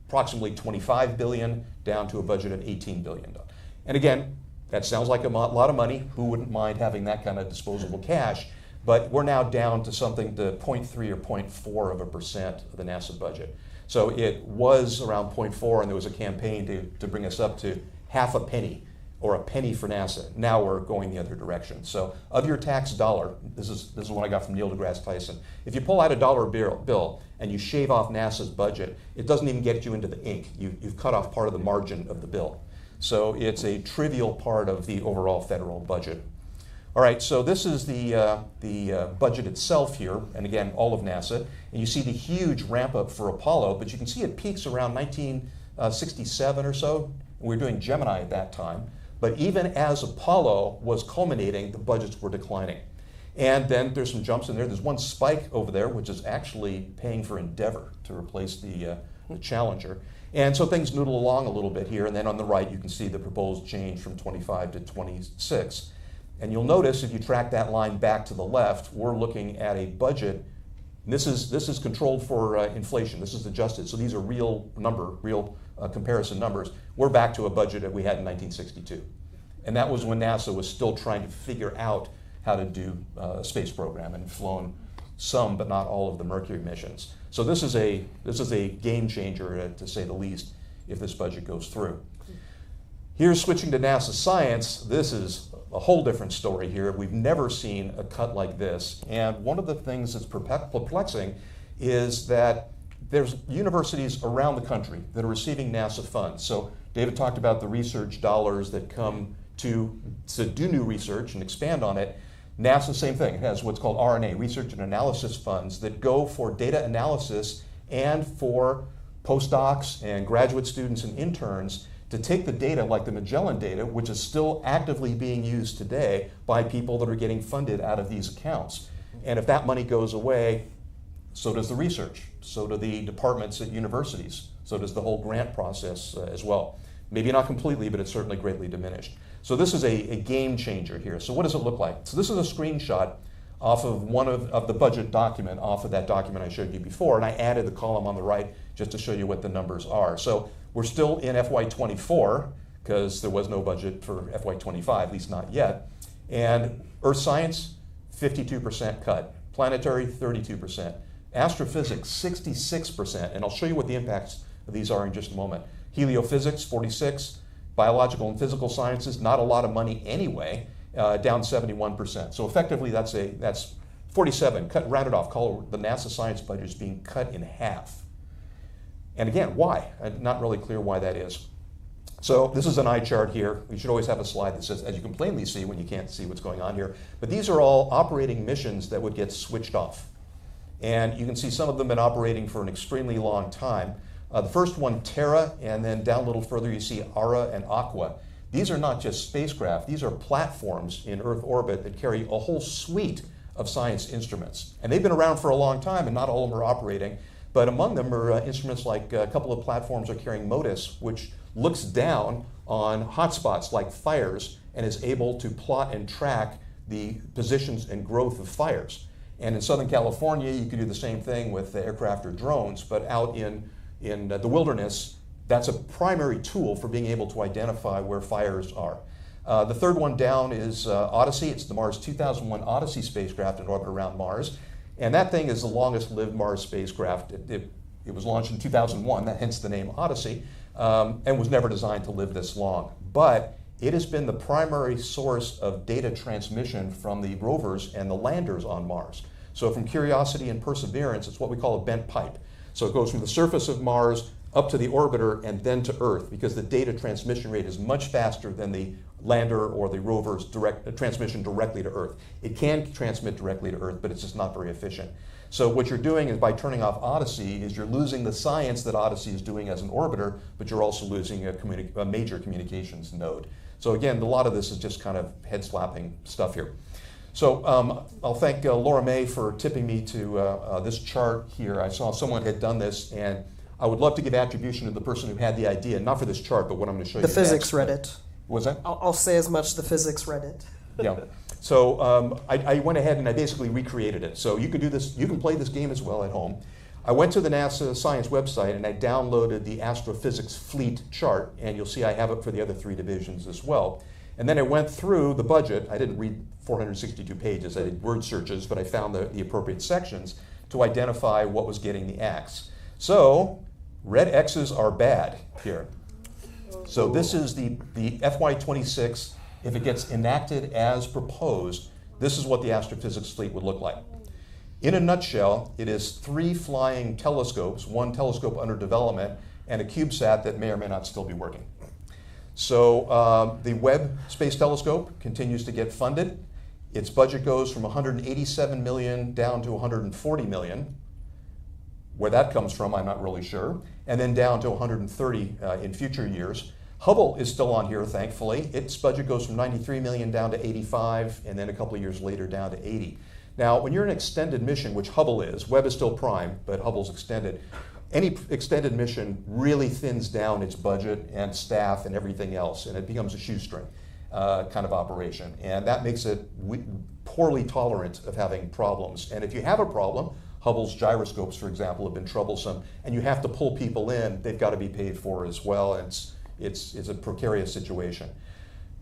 approximately $25 billion down to a budget of $18 billion. And again, that sounds like a lot of money. Who wouldn't mind having that kind of disposable cash? But we're now down to something to 0.3 or 0.4% of the NASA budget. So it was around 0.4, and there was a campaign to bring us up to half a penny or a penny for NASA. Now we're going the other direction. So of your tax dollar, this is one I got from Neil deGrasse Tyson. If you pull out a dollar bill and you shave off NASA's budget, it doesn't even get you into the ink. You've cut off part of the margin of the bill. So it's a trivial part of the overall federal budget. All right, so this is the budget itself here, and again, all of NASA. And you see the huge ramp up for Apollo, but you can see it peaks around 1967 or so. We were doing Gemini at that time. But even as Apollo was culminating, the budgets were declining. And then there's some jumps in there. There's one spike over there, which is actually paying for Endeavour to replace the Challenger. And so things noodle along a little bit here, and then on the right you can see the proposed change from 25 to 26. And you'll notice if you track that line back to the left, we're looking at a budget. This is controlled for inflation. This is adjusted, so these are real comparison numbers. We're back to a budget that we had in 1962. And that was when NASA was still trying to figure out how to do a space program and flown some but not all of the Mercury missions. So this is a game changer, to say the least, if this budget goes through. Here's switching to NASA science. This is a whole different story here. We've never seen a cut like this. And one of the things that's perplexing is that there's universities around the country that are receiving NASA funds. So David talked about the research dollars that come to do new research and expand on it. NASA, same thing. It has what's called RNA, Research and Analysis Funds, that go for data analysis and for postdocs and graduate students and interns to take the data, like the Magellan data, which is still actively being used today by people that are getting funded out of these accounts. And if that money goes away, so does the research, so do the departments at universities, So does the whole grant process as well. Maybe not completely, but it's certainly greatly diminished. So this is a game changer here. So what does it look like? So this is a screenshot off of one of the budget document, off of that document I showed you before, and I added the column on the right just to show you what the numbers are. So we're still in FY24, because there was no budget for FY25, at least not yet. And Earth science, 52% cut. Planetary, 32%. Astrophysics, 66%, and I'll show you what the impacts of these are in just a moment. Heliophysics, 46%. Biological and physical sciences, not a lot of money anyway, down 71%. So effectively, that's 47, rounded off. Call the NASA science budget is being cut in half. And again, why? I'm not really clear why that is. So this is an eye chart here. We should always have a slide that says, as you can plainly see when you can't see what's going on here, but these are all operating missions that would get switched off. And you can see some of them have been operating for an extremely long time. The first one, Terra, and then down a little further you see Ara and Aqua. These are not just spacecraft, these are platforms in Earth orbit that carry a whole suite of science instruments. And they've been around for a long time, and not all of them are operating, but among them are instruments like a couple of platforms are carrying MODIS, which looks down on hotspots like fires and is able to plot and track the positions and growth of fires. And in Southern California, you can do the same thing with aircraft or drones, but out in the wilderness, that's a primary tool for being able to identify where fires are. The third one down is Odyssey. It's the Mars 2001 Odyssey spacecraft in orbit around Mars. And that thing is the longest lived Mars spacecraft. It was launched in 2001, hence the name Odyssey, and was never designed to live this long. But it has been the primary source of data transmission from the rovers and the landers on Mars. So from Curiosity and Perseverance, it's what we call a bent pipe. So it goes from the surface of Mars up to the orbiter and then to Earth, because the data transmission rate is much faster than the lander or the rover's direct transmission directly to Earth. It can transmit directly to Earth, but it's just not very efficient. So what you're doing is, by turning off Odyssey, is you're losing the science that Odyssey is doing as an orbiter, but you're also losing a major communications node. So again, a lot of this is just kind of head-slapping stuff here. So I'll thank Laura May for tipping me to this chart here. I saw someone had done this, and I would love to give attribution to the person who had the idea, not for this chart, but what I'm going to show you next. The physics read it. What was that? I'll say as much, the physics read it. Yeah. So I went ahead and I basically recreated it. So you could do this, you can play this game as well at home. I went to the NASA science website and I downloaded the astrophysics fleet chart, and you'll see I have it for the other 3 divisions as well. And then I went through the budget. I didn't read 462 pages. I did word searches, but I found the appropriate sections to identify what was getting the X. So red X's are bad here. So this is the FY26. If it gets enacted as proposed, this is what the astrophysics fleet would look like. In a nutshell, it is 3 flying telescopes, 1 telescope under development, and a CubeSat that may or may not still be working. So the Webb Space Telescope continues to get funded. Its budget goes from 187 million down to 140 million. Where that comes from, I'm not really sure. And then down to 130 in future years. Hubble is still on here, thankfully. Its budget goes from 93 million down to 85, and then a couple of years later down to 80. Now, when you're an extended mission, which Hubble is, Webb is still prime, but Hubble's extended, any extended mission really thins down its budget and staff and everything else, and it becomes a shoestring kind of operation. And that makes it poorly tolerant of having problems. And if you have a problem, Hubble's gyroscopes, for example, have been troublesome, and you have to pull people in, they've got to be paid for as well, and it's a precarious situation.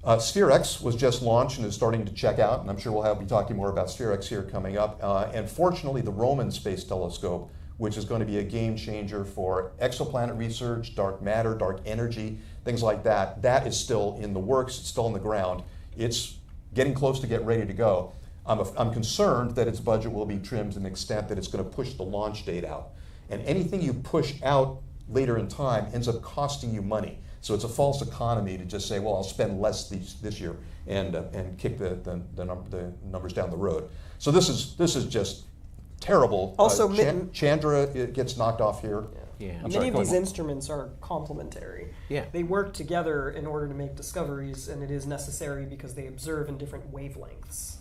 SphereX was just launched and is starting to check out, and I'm sure we'll be talking more about SphereX here coming up. And fortunately, the Roman Space Telescope, which is going to be a game changer for exoplanet research, dark matter, dark energy, things like that, that is still in the works, it's still on the ground. It's getting close to get ready to go. I'm concerned that its budget will be trimmed to an extent that it's going to push the launch date out. And anything you push out later in time ends up costing you money. So it's a false economy to just say, well, I'll spend less this year and kick the numbers down the road. So this is just terrible. Also, Chandra gets knocked off here. Yeah. Many of these instruments are complementary. Yeah. They work together in order to make discoveries, and it is necessary because they observe in different wavelengths.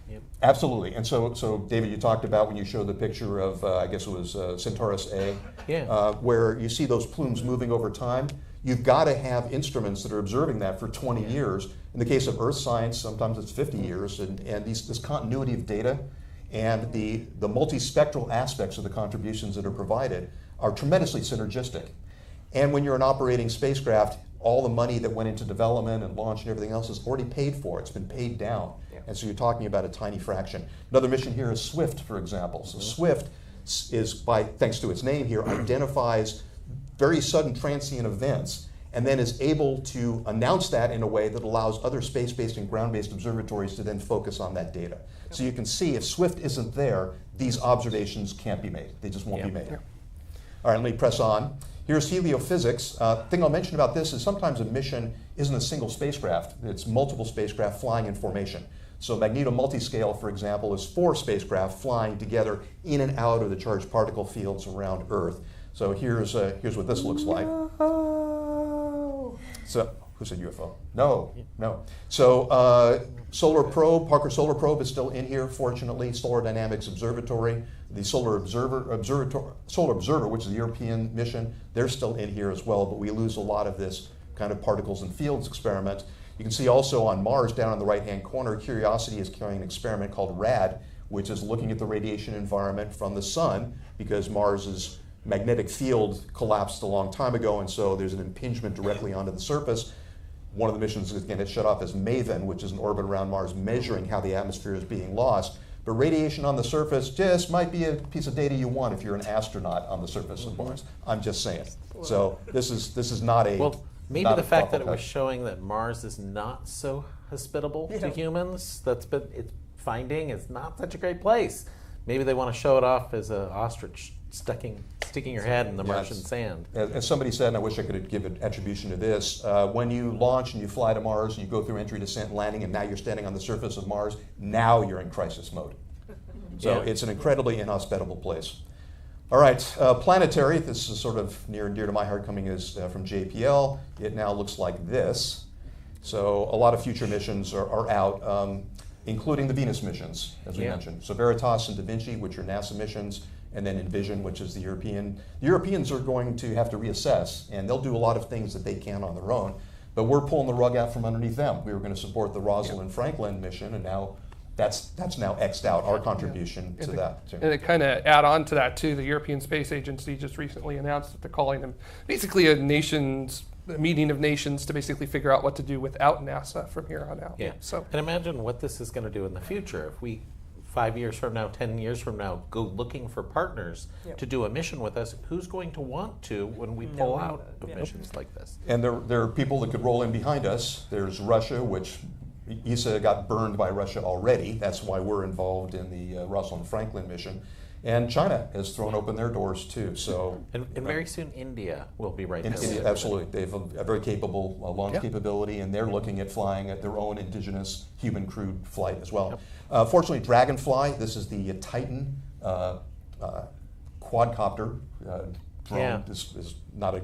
Yep. Absolutely. And so David, you talked about when you showed the picture of, I guess it was Centaurus A, where you see those plumes moving over time. You've got to have instruments that are observing that for 20 years. In the case of Earth science, sometimes it's 50 years, and this continuity of data and the multispectral aspects of the contributions that are provided are tremendously synergistic. And when you're an operating spacecraft, all the money that went into development and launch and everything else is already paid for. It's been paid down. Yeah. And so you're talking about a tiny fraction. Another mission here is SWIFT, for example. So SWIFT is, thanks to its name here, identifies very sudden transient events and then is able to announce that in a way that allows other space-based and ground-based observatories to then focus on that data. So you can see if SWIFT isn't there, these observations can't be made. They just won't be made. All right, let me press on. Here's heliophysics. Thing I'll mention about this is sometimes a mission isn't a single spacecraft. It's multiple spacecraft flying in formation. So magneto multiscale, for example, is 4 spacecraft flying together in and out of the charged particle fields around Earth. So here's what this looks like. So, who said UFO? No. So Solar Probe, Parker Solar Probe is still in here, fortunately. Solar Dynamics Observatory, the Solar Observer, which is the European mission, they're still in here as well, but we lose a lot of this kind of particles and fields experiment. You can see also on Mars, down in the right-hand corner, Curiosity is carrying an experiment called RAD, which is looking at the radiation environment from the sun, because Mars's magnetic field collapsed a long time ago, and so there's an impingement directly onto the surface. One of the missions is going to shut off as MAVEN, which is an orbit around Mars measuring how the atmosphere is being lost. But radiation on the surface just might be a piece of data you want if you're an astronaut on the surface of Mars. I'm just saying. So this is not a... Well, maybe the fact that it was showing that Mars is not so hospitable to humans, that's been its finding, is not such a great place. Maybe they want to show it off as an ostrich sticking your head in the Martian sand. As somebody said, and I wish I could give an attribution to this, when you launch and you fly to Mars and you go through entry, descent, landing, and now you're standing on the surface of Mars, now you're in crisis mode. So it's an incredibly inhospitable place. All right, Planetary, this is sort of near and dear to my heart, coming as from JPL. It now looks like this. So a lot of future missions are out, including the Venus missions, as we mentioned. So Veritas and Da Vinci, which are NASA missions, and then Envision, which is the European. The Europeans are going to have to reassess, and they'll do a lot of things that they can on their own, but we're pulling the rug out from underneath them. We were going to support the Rosalind Franklin mission, and now that's now X'd out, our contribution to that. Too. And to kind of add on to that too, the European Space Agency just recently announced that they're calling them basically a meeting of nations to basically figure out what to do without NASA from here on out. Yeah. So, and imagine what this is going to do in the future. If we 5 years from now, 10 years from now, go looking for partners to do a mission with us, who's going to want to when we pull out of missions like this? And there are people that could roll in behind us. There's Russia, which ESA got burned by Russia already. That's why we're involved in the Rosalind Franklin mission. And China has thrown open their doors too. So, and very soon India will be right there. India, absolutely. They have a very capable launch capability, and they're looking at flying at their own indigenous human crewed flight as well. Fortunately, Dragonfly, this is the Titan quadcopter drone. Is not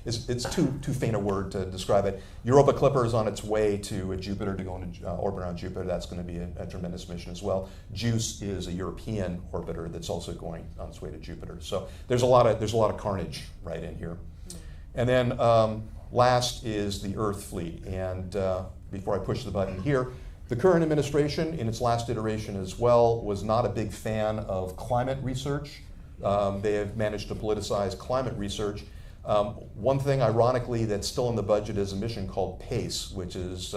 it's too faint a word to describe it. Europa Clipper is on its way to Jupiter to go into orbit around Jupiter. That's going to be a tremendous mission as well. JUICE is a European orbiter that's also going on its way to Jupiter. So there's a lot of carnage right in here. And then last is the Earth fleet. And before I push the button here, the current administration, in its last iteration as well, was not a big fan of climate research. They have managed to politicize climate research. One thing, ironically, that's still in the budget is a mission called PACE, which is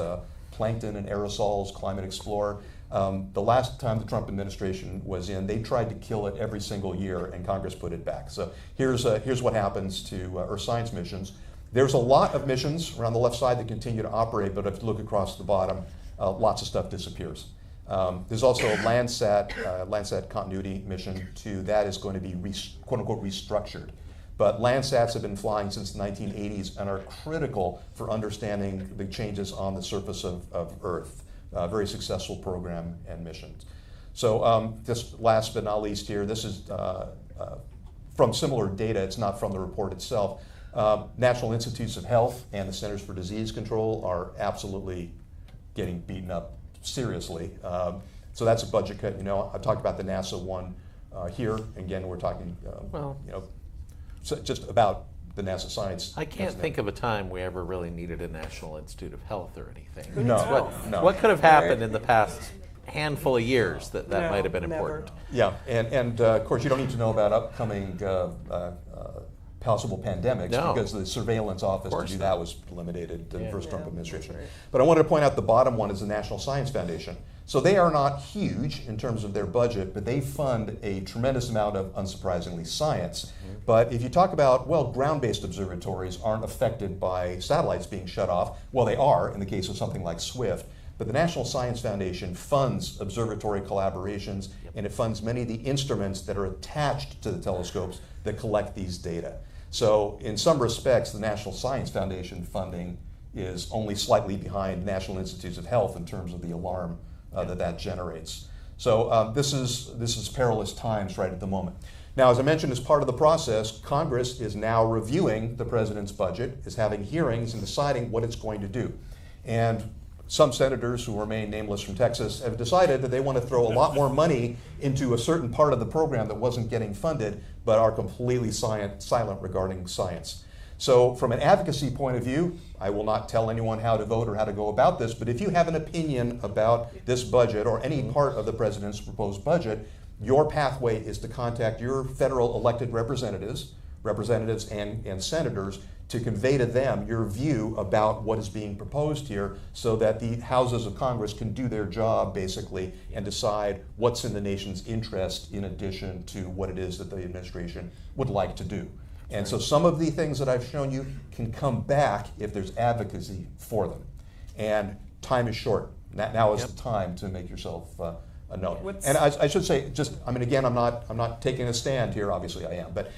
Plankton and Aerosols Climate Explorer. The last time the Trump administration was in, they tried to kill it every single year, and Congress put it back. So here's what happens to Earth science missions. There's a lot of missions around the left side that continue to operate, but if you look across the bottom, lots of stuff disappears. There's also a Landsat continuity mission too. That is going to be quote unquote restructured. But Landsats have been flying since the 1980s and are critical for understanding the changes on the surface of Earth. Very successful program and missions. So just last but not least here, this is from similar data. It's not from the report itself. National Institutes of Health and the Centers for Disease Control are absolutely getting beaten up seriously. So that's a budget cut. You know, I talked about the NASA one here. Again, we're talking, you know, so just about the NASA science. I can't think of a time we ever really needed a National Institute of Health or anything. No, What could have happened in the past handful of years that might have been important? Yeah, and of course you don't need to know about upcoming possible pandemics because the surveillance office to do that was eliminated in the first Trump administration. Right. But I wanted to point out the bottom one is the National Science Foundation. So they are not huge in terms of their budget, but they fund a tremendous amount of, unsurprisingly, science. Mm-hmm. But if you talk about, well, ground-based observatories aren't affected by satellites being shut off. Well, they are in the case of something like SWIFT. But the National Science Foundation funds observatory collaborations, and it funds many of the instruments that are attached to the telescopes that collect these data. So in some respects, the National Science Foundation funding is only slightly behind National Institutes of Health in terms of the alarm that generates. So this is perilous times right at the moment. Now, as I mentioned, as part of the process, Congress is now reviewing the president's budget, is having hearings and deciding what it's going to do. And some senators who remain nameless from Texas have decided that they want to throw a lot more money into a certain part of the program that wasn't getting funded, but are completely silent regarding science. So from an advocacy point of view, I will not tell anyone how to vote or how to go about this, but if you have an opinion about this budget or any part of the president's proposed budget, your pathway is to contact your federal elected representatives and senators to convey to them your view about what is being proposed here so that the houses of Congress can do their job basically and decide what's in the nation's interest in addition to what it is that the administration would like to do. And so some of the things that I've shown you can come back if there's advocacy for them. And time is short. Now is the time to make yourself a note. And I should say, again, I'm not taking a stand here, obviously I am, but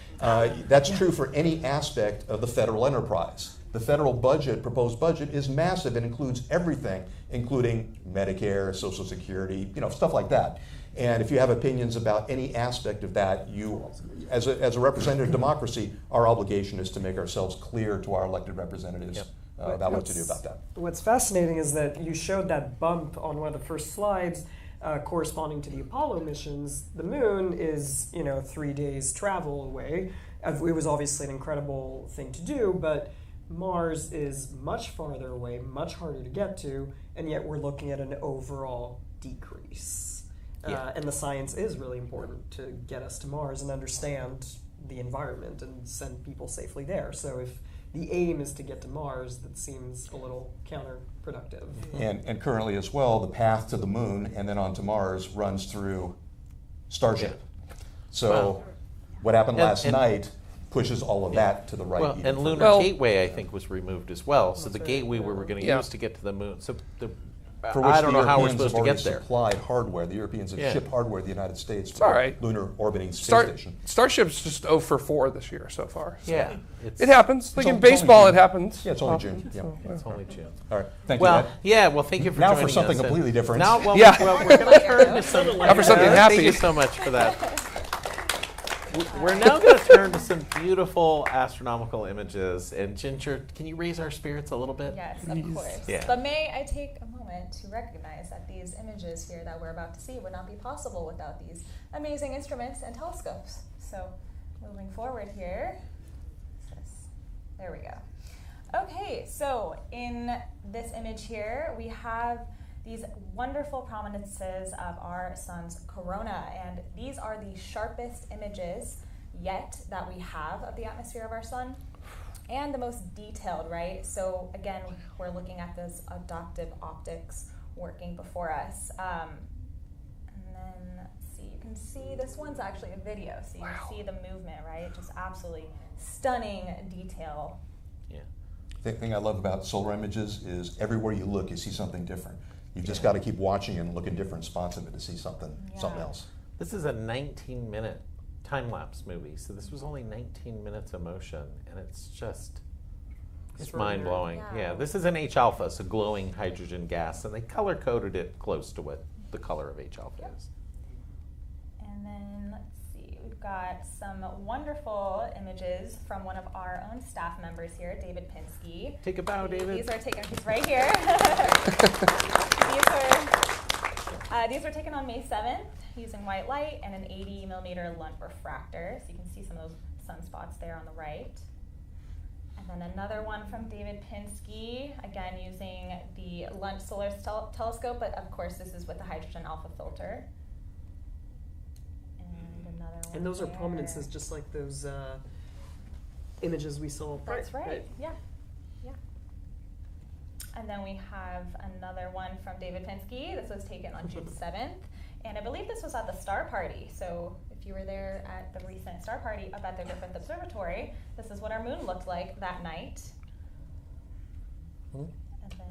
that's true for any aspect of the federal enterprise. The federal budget, proposed budget, is massive and includes everything, including Medicare, Social Security, stuff like that. And if you have opinions about any aspect of that, you, as a representative democracy, our obligation is to make ourselves clear to our elected representatives about what to do about that. What's fascinating is that you showed that bump on one of the first slides corresponding to the Apollo missions. The moon is, 3 days travel away. It was obviously an incredible thing to do, but Mars is much farther away, much harder to get to, and yet we're looking at an overall decrease. And the science is really important to get us to Mars and understand the environment and send people safely there. So if the aim is to get to Mars, that seems a little counterproductive. And currently as well, the path to the moon and then on to Mars runs through Starship. So what happened last night pushes all of that to the right. Well, and Lunar Gateway, I think, was removed as well. So the gateway we were going to use to get to the moon. So I don't know how we're supposed to get there. Supplied hardware. The Europeans have shipped hardware to the United States for lunar orbiting space station. Starship's just 0 for 4 this year so far. So. Yeah, it happens. Like in baseball, it happens. Yeah, it's only June. It's only June. All right, thank you. Well, thank you for joining us. Now for something completely different. Now, we're going to turn to something. Now for something happy. Thank you so much for that. We're now going to turn to some beautiful astronomical images. And Ginger, can you raise our spirits a little bit? Yes, of course. Yeah. But may I take a moment to recognize that these images here that we're about to see would not be possible without these amazing instruments and telescopes. So moving forward here, there we go. Okay, so in this image here, we have these wonderful prominences of our sun's corona, and these are the sharpest images yet that we have of the atmosphere of our sun, and the most detailed, right? So again, we're looking at this adaptive optics working before us. And then, let's see, you can see this one's actually a video, so you can see the movement, right? Just absolutely stunning detail. Yeah. The thing I love about solar images is everywhere you look, you see something different. You've just got to keep watching and look in different spots of it to see something else. This is a 19-minute time-lapse movie, so this was only 19 minutes of motion, and it's mind-blowing. Yeah, this is an H-alpha, so glowing hydrogen gas, and they color-coded it close to what the color of H-alpha is. And then, let's see, we've we've got some wonderful images from one of our own staff members here, David Pinsky. Take a bow, David. These are taken, he's right here. These were taken on May 7th using white light and an 80mm Lunt refractor. So you can see some of those sunspots there on the right. And then another one from David Pinsky, again using the Lunt Solar Telescope, but of course this is with the hydrogen alpha filter. And another one. And those are there. prominences, just like those images we saw. That's right. Yeah. Yeah. And then we have another one from David Pinsky. This was taken on June 7th. And I believe this was at the Star Party. So if you were there at the recent Star Party up at the Griffith Observatory, this is what our moon looked like that night. And then,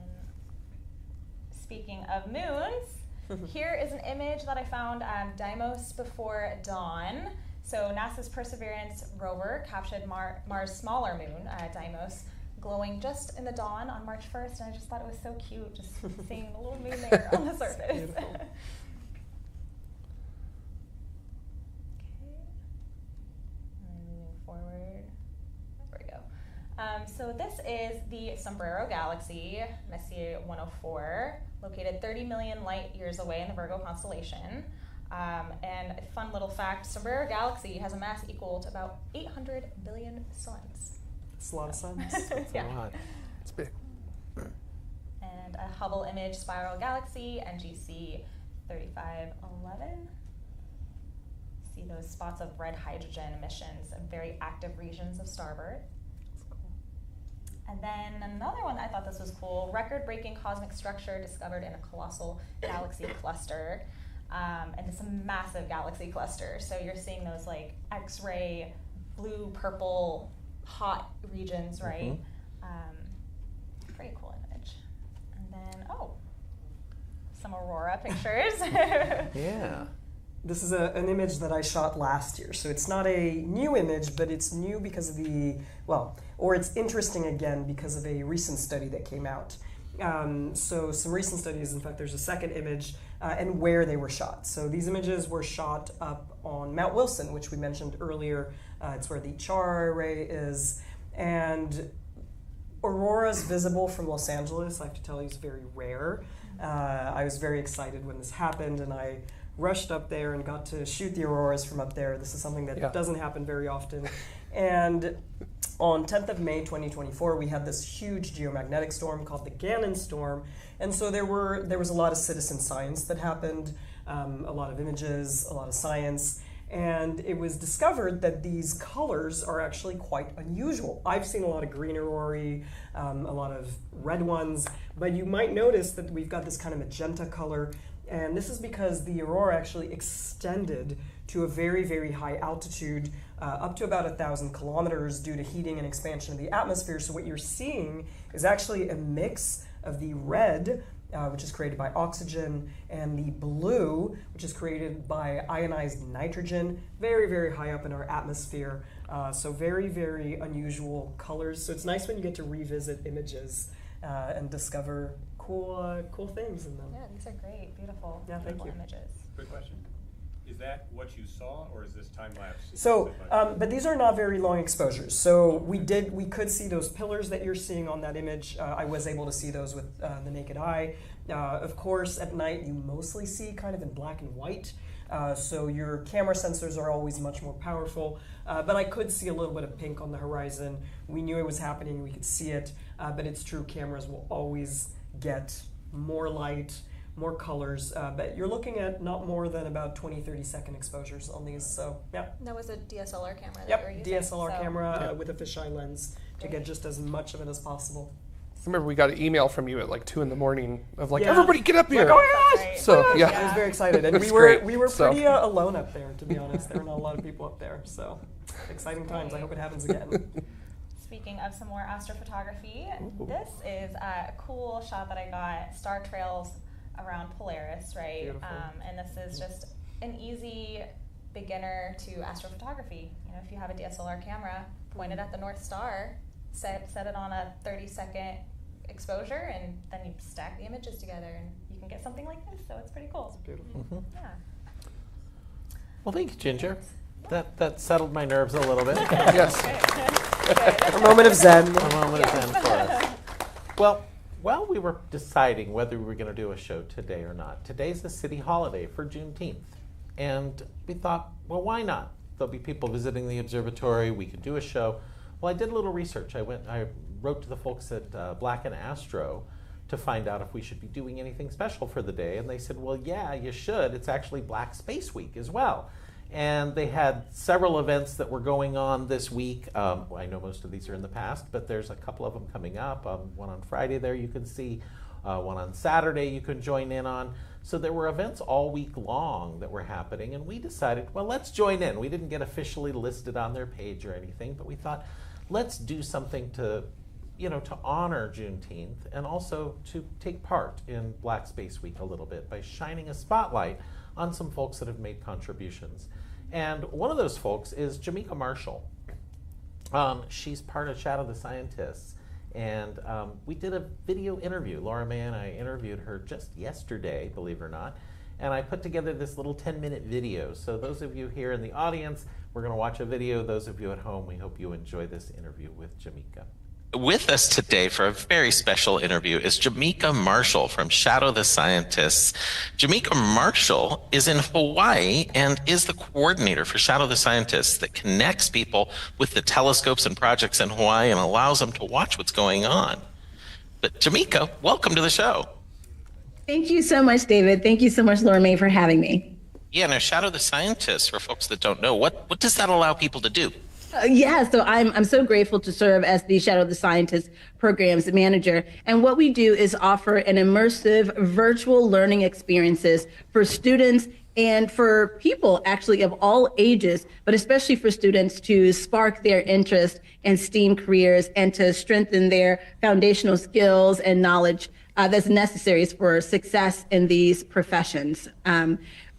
speaking of moons, here is an image that I found Deimos before dawn. So NASA's Perseverance rover captured Mars' smaller moon, Deimos, glowing just in the dawn on March 1st. And I just thought it was so cute, just seeing the little moon there on the surface. Forward. There we go. So this is the Sombrero Galaxy, Messier 104, located 30 million light years away in the Virgo constellation. And a fun little fact, Sombrero Galaxy has a mass equal to about 800 billion suns. It's a lot of suns. Yeah. A lot. It's big. And a Hubble image spiral galaxy, NGC 3511. See those spots of red hydrogen emissions in very active regions of starboard. And then another one, I thought this was cool, record-breaking cosmic structure discovered in a colossal galaxy cluster. And it's a massive galaxy cluster. So you're seeing those like X-ray, blue, purple, hot regions, right? Pretty cool image. And then, some aurora pictures. Yeah. This is an image that I shot last year, so it's not a new image, but it's new because of it's interesting again because of a recent study that came out. So some recent studies, in fact, there's a second image, and where they were shot. So these images were shot up on Mount Wilson, which we mentioned earlier. It's where the Char array is, and auroras visible from Los Angeles, I have to tell you, is very rare. I was very excited when this happened, and I rushed up there and got to shoot the auroras from up there. This is something that doesn't happen very often. And on 10th of May 2024, we had this huge geomagnetic storm called the Gannon storm. And so there was a lot of citizen science that happened, a lot of images, a lot of science. And it was discovered that these colors are actually quite unusual. I've seen a lot of green aurorae, a lot of red ones, but you might notice that we've got this kind of magenta color. And this is because the aurora actually extended to a very, very high altitude, up to about 1,000 kilometers due to heating and expansion of the atmosphere. So what you're seeing is actually a mix of the red, which is created by oxygen, and the blue, which is created by ionized nitrogen, very, very high up in our atmosphere. So very, very unusual colors. So it's nice when you get to revisit images and discover cool things in them. Yeah, these are great, beautiful, beautiful images. Quick question. Is that what you saw, or is this time-lapse? So, but these are not very long exposures. So we could see those pillars that you're seeing on that image. I was able to see those with the naked eye. Of course, at night you mostly see kind of in black and white. So your camera sensors are always much more powerful. But I could see a little bit of pink on the horizon. We knew it was happening. We could see it. But it's true, cameras will always get more light, more colors, but you're looking at not more than about 20-30 second exposures on these. So yeah. That was a DSLR camera that you were using? DSLR camera with a fisheye lens to get just as much of it as possible. I remember we got an email from you at like 2 in.the of like, everybody get up here. Right. So yeah. I was very excited, and we were pretty alone up there, to be honest. There were not a lot of people up there, so exciting times. I hope it happens again. Speaking of some more astrophotography, this is a cool shot that I got, star trails around Polaris, right? And this is just an easy beginner to astrophotography. You know, if you have a DSLR camera, point it at the North Star, set it on a 30-second exposure, and then you stack the images together, and you can get something like this. So it's pretty cool. It's beautiful. Yeah. Well, thank you, Ginger. That settled my nerves a little bit. Yes. A moment of zen. A moment of zen for us. Well, while we were deciding whether we were going to do a show today or not, today's a city holiday for Juneteenth. And we thought, well, why not? There'll be people visiting the observatory. We could do a show. Well, I did a little research. I wrote to the folks at Black and Astro to find out if we should be doing anything special for the day. And they said, well, yeah, you should. It's actually Black Space Week as well. And they had several events that were going on this week. I know most of these are in the past, but there's a couple of them coming up. One on Friday there you can see, one on Saturday you can join in on. So there were events all week long that were happening, and we decided, well, let's join in. We didn't get officially listed on their page or anything, but we thought, let's do something to honor Juneteenth and also to take part in Black Space Week a little bit by shining a spotlight on some folks that have made contributions. And one of those folks is Jamaica Marshall. She's part of Shadow the Scientists. And we did a video interview. Laura May and I interviewed her just yesterday, believe it or not. And I put together this little 10-minute video. So those of you here in the audience, we're going to watch a video. Those of you at home, we hope you enjoy this interview with Jamaica. With us today for a very special interview is Jamaica Marshall from Shadow the Scientists. Jamaica Marshall is in Hawaii and is the coordinator for Shadow the Scientists that connects people with the telescopes and projects in Hawaii and allows them to watch what's going on. But Jamaica, welcome to the show. Thank you so much, David. Thank you so much, Laura May, for having me. Yeah, now Shadow the Scientists, for folks that don't know, what does that allow people to do? So I'm so grateful to serve as the Shadow the Scientist Programs Manager. And what we do is offer an immersive virtual learning experiences for students and for people actually of all ages, but especially for students to spark their interest in STEAM careers and to strengthen their foundational skills and knowledge that's necessary for success in these professions.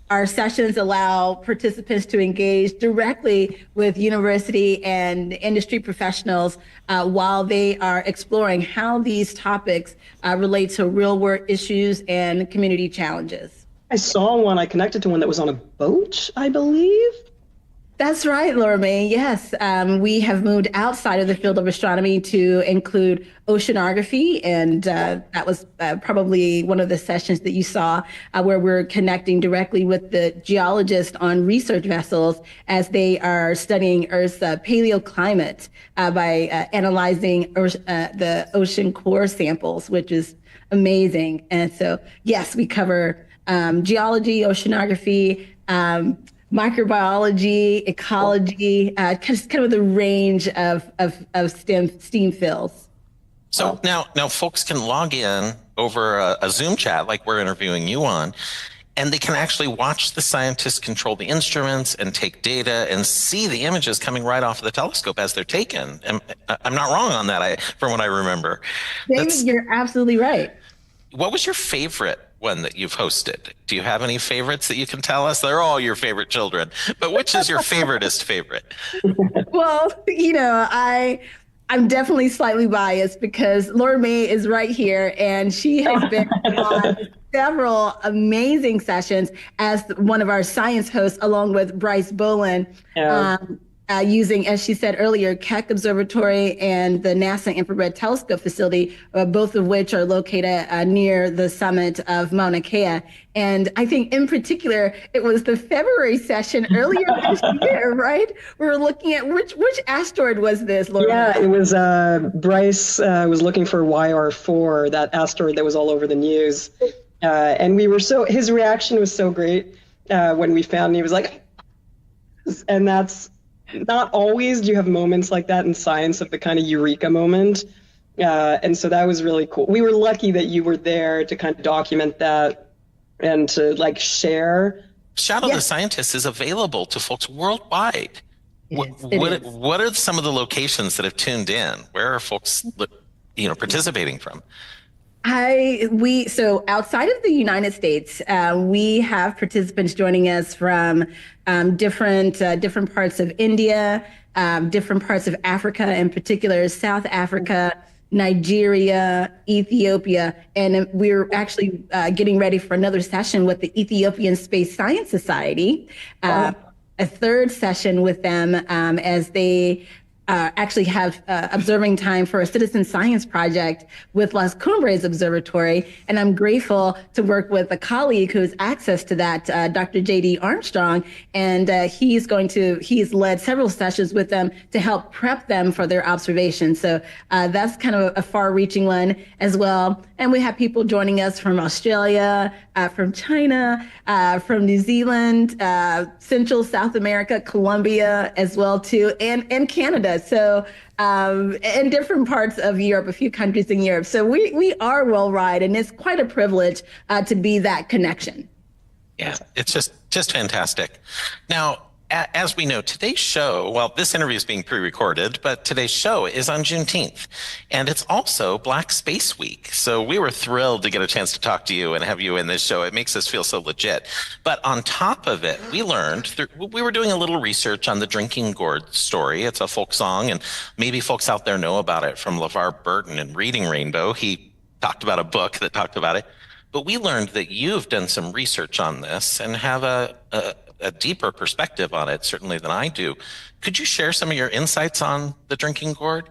Our sessions allow participants to engage directly with university and industry professionals while they are exploring how these topics relate to real-world issues and community challenges. I saw one, I connected to one that was on a boat, I believe. That's right, Laura May. Yes, we have moved outside of the field of astronomy to include oceanography, and that was probably one of the sessions that you saw where we're connecting directly with the geologists on research vessels as they are studying Earth's paleoclimate by analyzing the ocean core samples, which is amazing. And so, yes, we cover geology, oceanography, microbiology, ecology, kind of the range of STEAM fields. So now folks can log in over a Zoom chat like we're interviewing you on, and they can actually watch the scientists control the instruments and take data and see the images coming right off of the telescope as they're taken. I'm not wrong on that, from what I remember. David, you're absolutely right. What was your favorite one that you've hosted? Do you have any favorites that you can tell us? They're all your favorite children, but which is your favoriteest favorite? Well, I'm definitely slightly biased because Laura May is right here, and she has been on several amazing sessions as one of our science hosts, along with Bryce Bolin. Yeah. Using, as she said earlier, Keck Observatory and the NASA Infrared Telescope Facility, both of which are located near the summit of Mauna Kea. And I think in particular, it was the February session earlier this year, right? We were looking at which asteroid was this, Laura? Yeah, it was Bryce was looking for YR4, that asteroid that was all over the news. And his reaction was so great when we found, and he was like, and that's, not always do you have moments like that in science of the kind of eureka moment. And so that was really cool. We were lucky that you were there to kind of document that and to share. Shadow the Scientist is available to folks worldwide. What are some of the locations that have tuned in? Where are folks participating from? So outside of the United States, we have participants joining us from different parts of India, different parts of Africa, in particular South Africa, Nigeria, Ethiopia, and we're actually getting ready for another session with the Ethiopian Space Science Society. a third session with them as they actually have observing time for a citizen science project with Las Cumbres Observatory. And I'm grateful to work with a colleague who has access to that, Dr. J.D. Armstrong. And he's led several sessions with them to help prep them for their observations. So that's kind of a far-reaching one as well. And we have people joining us from Australia, from China, from New Zealand, Central South America, Colombia as well too, and Canada. So in different parts of Europe, a few countries in Europe. So we are worldwide, and it's quite a privilege to be that connection. Yeah, it's just fantastic. Now, as we know, today's show, well, this interview is being pre-recorded, but today's show is on Juneteenth, and it's also Black Space Week. So we were thrilled to get a chance to talk to you and have you in this show. It makes us feel so legit. But on top of it, we learned, we were doing a little research on the Drinking Gourd story. It's a folk song, and maybe folks out there know about it from LeVar Burton in Reading Rainbow. He talked about a book that talked about it. But we learned that you've done some research on this and have a deeper perspective on it, certainly than I do. Could you share some of your insights on the Drinking Gourd?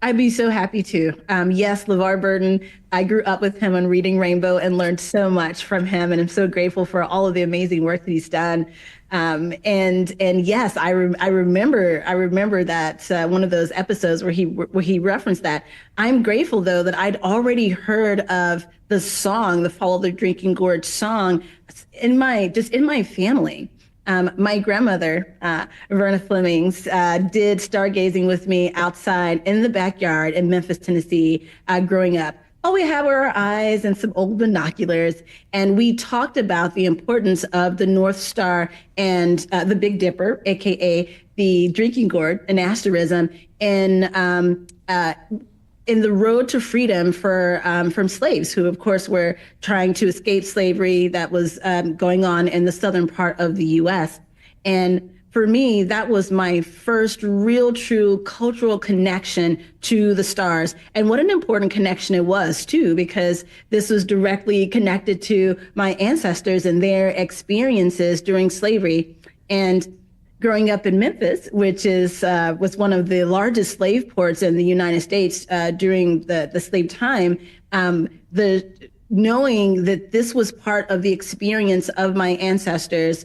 I'd be so happy to. Yes, LeVar Burton, I grew up with him on Reading Rainbow and learned so much from him, and I'm so grateful for all of the amazing work that he's done. And yes, I remember that one of those episodes where he referenced that. I'm grateful though that I'd already heard of the song, the Follow the Drinking Gourd song, in my family. My grandmother, Verna Flemings, did stargazing with me outside in the backyard in Memphis, Tennessee, growing up. All we had were our eyes and some old binoculars, and we talked about the importance of the North Star and the Big Dipper, aka the Drinking Gourd, an asterism, in the road to freedom from slaves who, of course, were trying to escape slavery that was going on in the southern part of the U.S. And for me, that was my first real, true cultural connection to the stars. And what an important connection it was, too, because this was directly connected to my ancestors and their experiences during slavery. And growing up in Memphis, which was one of the largest slave ports in the United States during the slave time, knowing that this was part of the experience of my ancestors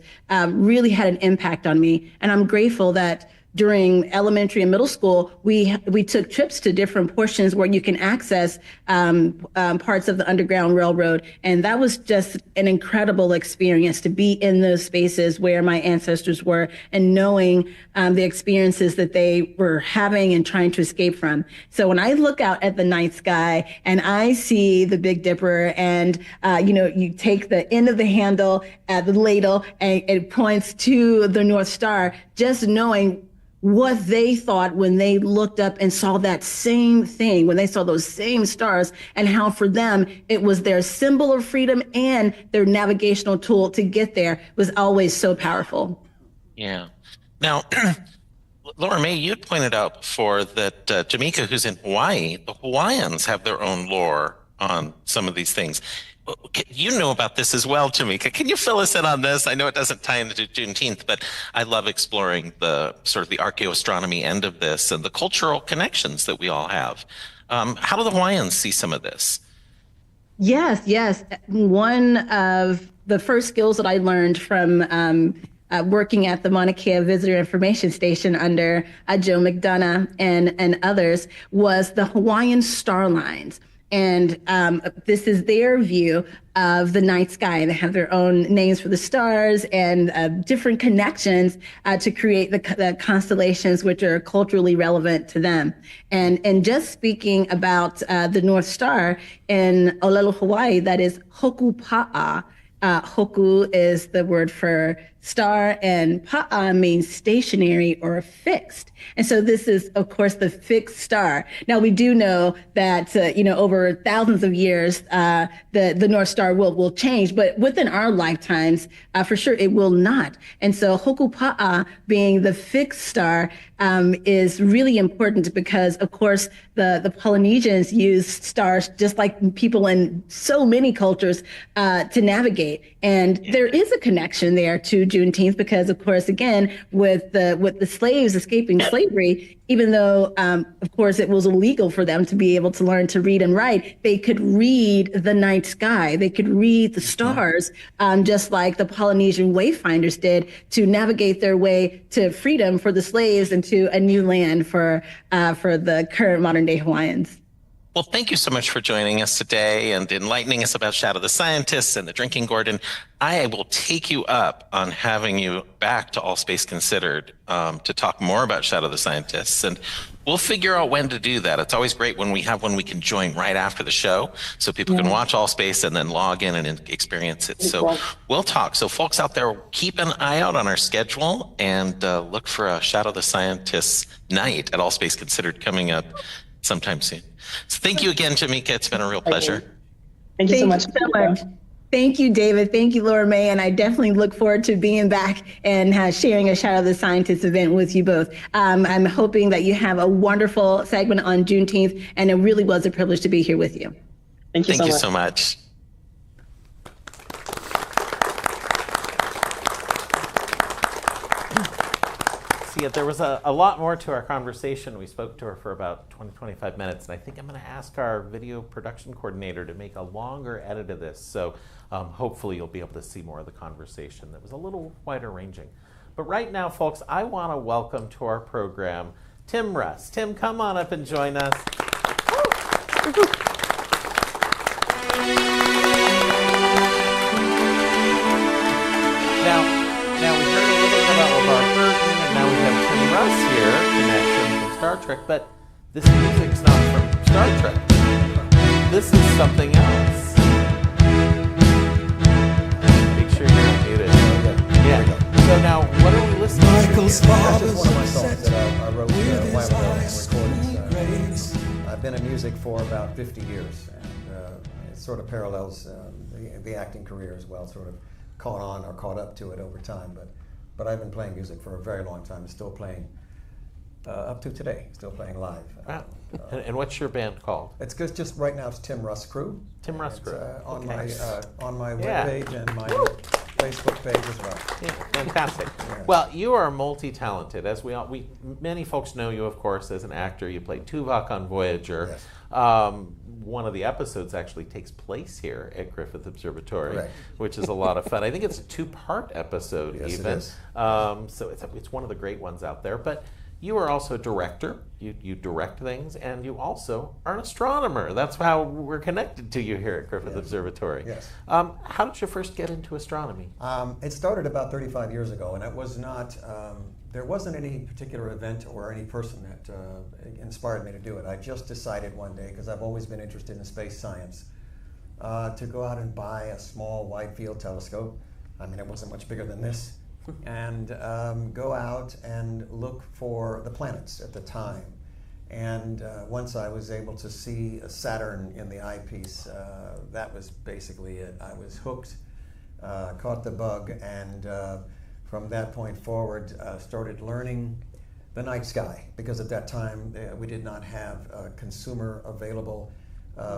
really had an impact on me. And I'm grateful that during elementary and middle school, we took trips to different portions where you can access parts of the Underground Railroad. And that was just an incredible experience to be in those spaces where my ancestors were and knowing the experiences that they were having and trying to escape from. So when I look out at the night sky and I see the Big Dipper and, you take the end of the handle at the ladle and it points to the North Star, just knowing what they thought when they looked up and saw that same thing, when they saw those same stars, and how for them it was their symbol of freedom and their navigational tool to get there was always so powerful. Yeah. Now, Laura May, you'd pointed out before that Jamaica, who's in Hawaii, the Hawaiians have their own lore on some of these things. You know about this as well, Jamaica. Can you fill us in on this? I know it doesn't tie into Juneteenth, but I love exploring the sort of the archaeoastronomy end of this and the cultural connections that we all have. How do the Hawaiians see some of this? Yes. One of the first skills that I learned from working at the Mauna Kea Visitor Information Station under Joe McDonough and others was the Hawaiian star lines. And this is their view of the night sky. They have their own names for the stars and different connections to create the constellations which are culturally relevant to them. And just speaking about the North Star in Olelo, Hawaii, that is Hoku Pa'a. Hoku is the word for star, and pa'a means stationary or fixed. And so this is, of course, the fixed star. Now, we do know that, over thousands of years, the North Star will change, but within our lifetimes, for sure, it will not. And so Hoku Pa'a being the fixed star is really important because, of course, the Polynesians use stars just like people in so many cultures to navigate. And there is a connection there to Juneteenth because, of course, again, with the slaves escaping slavery, even though, of course, it was illegal for them to be able to learn to read and write, they could read the night sky. They could read the stars, just like the Polynesian wayfinders did, to navigate their way to freedom for the slaves and to a new land for the current modern-day Hawaiians. Well, thank you so much for joining us today and enlightening us about Shadow the Scientists and the Drinking Gourd. I will take you up on having you back to All Space Considered to talk more about Shadow the Scientists. And we'll figure out when to do that. It's always great when we have one we can join right after the show so people can watch All Space and then log in and experience it. So we'll talk. So folks out there, keep an eye out on our schedule and look for a Shadow the Scientists night at All Space Considered coming up sometime soon. So thank you again, Jamika. It's been a real pleasure. Thank you so much. Thank you, David. Thank you, Laura May. And I definitely look forward to being back and sharing a Shadow the Scientist event with you both. I'm hoping that you have a wonderful segment on Juneteenth, and it really was a privilege to be here with you. Thank you so much. Yeah, there was a lot more to our conversation. We spoke to her for about 20-25 minutes, and I think I'm going to ask our video production coordinator to make a longer edit of this, so hopefully you'll be able to see more of the conversation that was a little wider ranging. But right now, folks, I want to welcome to our program Tim Russ. Tim, come on up and join us. Now we heard a little bit about LeVar Burton, and now we have Tim Russ here, connection from Star Trek, but this music's not from Star Trek. This is something else. Make sure you're unmuted. Yeah. So now, what are we listening to? That's just one of my songs that I wrote a while ago and recorded. I've been in music for about 50 years, and it sort of parallels the acting career as well, sort of caught on or caught up to it over time. But I've been playing music for a very long time, still playing up to today, still playing live. Wow. And what's your band called? It's just right now it's Tim Russ Crew. Tim Russ Crew. On my webpage and my Facebook page as well. Yeah, fantastic. Yeah. Well, you are multi-talented, as many folks know you, of course, as an actor. You played Tuvok on Voyager. Yes. One of the episodes actually takes place here at Griffith Observatory, which is a lot of fun. I think it's a 2-part episode, even. It is. So it's one of the great ones out there. But you are also a director. You direct things, and you also are an astronomer. That's how we're connected to you here at Griffith Observatory. Yes. How did you first get into astronomy? It started about 35 years ago, and it was not. There wasn't any particular event or any person that inspired me to do it. I just decided one day, because I've always been interested in space science, to go out and buy a small wide field telescope. I mean, it wasn't much bigger than this. And go out and look for the planets at the time. And once I was able to see Saturn in the eyepiece, that was basically it. I was hooked, caught the bug, and from that point forward, started learning the night sky, because at that time we did not have consumer available,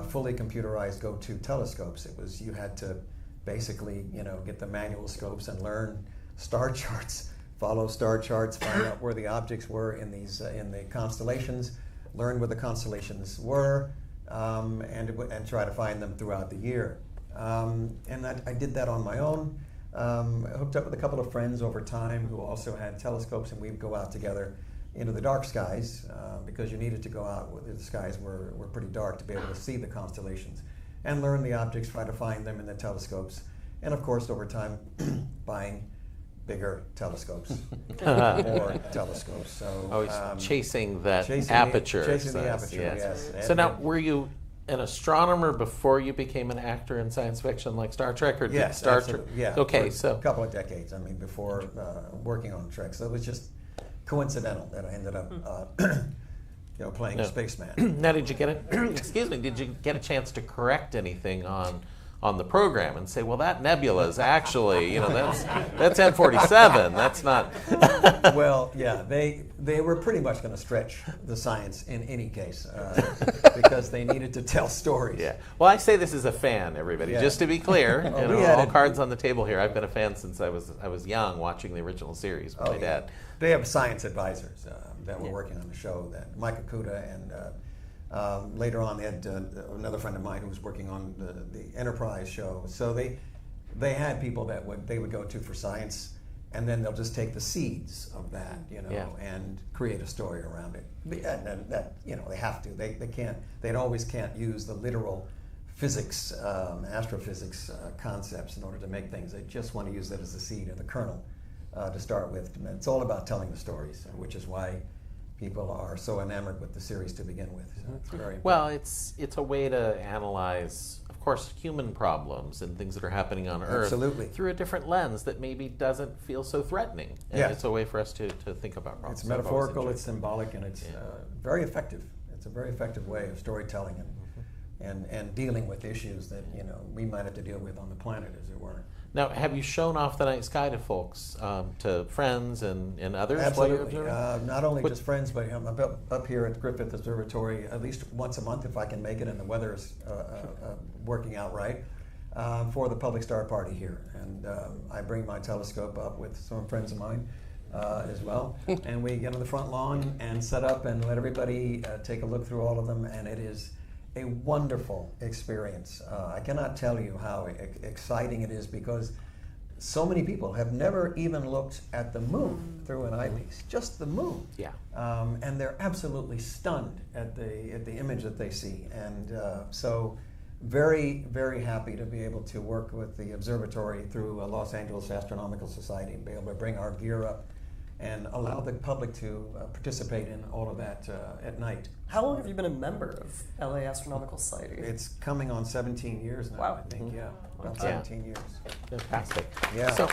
fully computerized go-to telescopes. It was, you had to basically, get the manual scopes and learn star charts, follow star charts, find out where the objects were in the constellations, learn where the constellations were, and try to find them throughout the year. And I did that on my own. I hooked up with a couple of friends over time who also had telescopes, and we'd go out together into the dark skies, because you needed to go out where the skies were pretty dark to be able to see the constellations and learn the objects, try to find them in the telescopes, and of course over time buying bigger telescopes, more telescopes. So chasing that aperture. Chasing the aperture, yes. So now, were you an astronomer before you became an actor in science fiction like Star Trek, or yes, Star Trek? Yeah. Okay, so a couple of decades. I mean, before working on Trek, so it was just coincidental that I ended up, playing a spaceman. Now, did you get Did you get a chance to correct anything on on the program and say, well, that nebula is actually, that's M47. That's not. Well, yeah, they were pretty much going to stretch the science in any case because they needed to tell stories. Yeah. Well, I say this as a fan, everybody. Yeah. Just to be clear, Well, all cards on the table here. I've been a fan since I was young, watching the original series with my dad. They have science advisors that were working on the show. That Mike Akuda and later on they had another friend of mine who was working on the Enterprise show. So they had people that they would go to for science, and then they'll just take the seeds of that, and create a story around it. And that they have to. They can't. They always can't use the literal physics, astrophysics concepts in order to make things. They just want to use that as the seed or the kernel to start with. It's all about telling the stories, which is why people are so enamored with the series to begin with. So it's very important. Well, it's a way to analyze, of course, human problems and things that are happening on Earth Absolutely. through a different lens that maybe doesn't feel so threatening. And it's a way for us to think about problems. It's metaphorical, it's symbolic, and it's very effective. It's a very effective way of storytelling and dealing with issues that we might have to deal with on the planet, as it were. Now, have you shown off the night sky to folks, to friends and others? Absolutely. Not only just friends, but I'm up here at Griffith Observatory at least once a month if I can make it and the weather is working out right, for the public star party here. And I bring my telescope up with some friends of mine as well. And we get on the front lawn and set up and let everybody take a look through all of them, and it is a wonderful experience. I cannot tell you how exciting it is because so many people have never even looked at the moon through an eyepiece, just the moon. Yeah. And they're absolutely stunned at the image that they see. And so very, very happy to be able to work with the observatory through Los Angeles Astronomical Society and be able to bring our gear up and allow the public to participate in all of that at night. How long have you been a member of LA Astronomical Society? It's coming on 17 years now, Wow. I think, about 17 years. Fantastic. Yeah. So,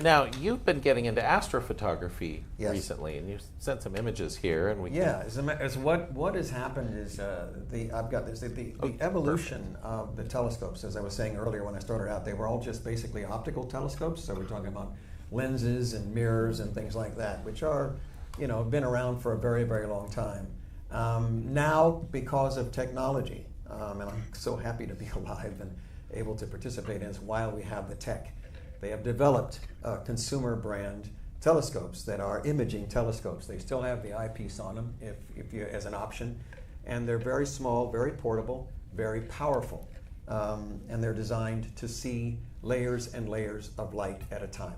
now, you've been getting into astrophotography recently, and you've sent some images here. And what has happened is the evolution of the telescopes, as I was saying earlier when I started out, they were all just basically optical telescopes, so we're talking about lenses and mirrors and things like that, which are, been around for a very, very long time. Now, because of technology, and I'm so happy to be alive and able to participate in this while we have the tech, they have developed consumer brand telescopes that are imaging telescopes. They still have the eyepiece on them if you, as an option, and they're very small, very portable, very powerful, and they're designed to see layers and layers of light at a time.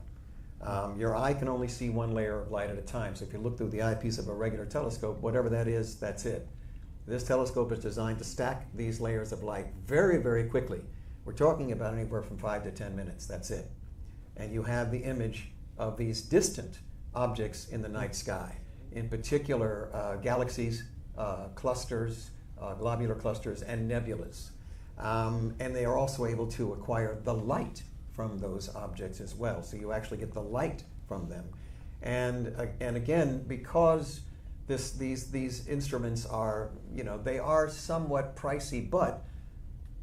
Your eye can only see one layer of light at a time. So if you look through the eyepiece of a regular telescope, whatever that is, that's it. This telescope is designed to stack these layers of light very, very quickly. We're talking about anywhere from 5 to 10 minutes, that's it. And you have the image of these distant objects in the night sky, in particular galaxies, clusters, globular clusters, and nebulas. And they are also able to acquire the light from those objects as well. So you actually get the light from them. And again, because these instruments are, they are somewhat pricey, but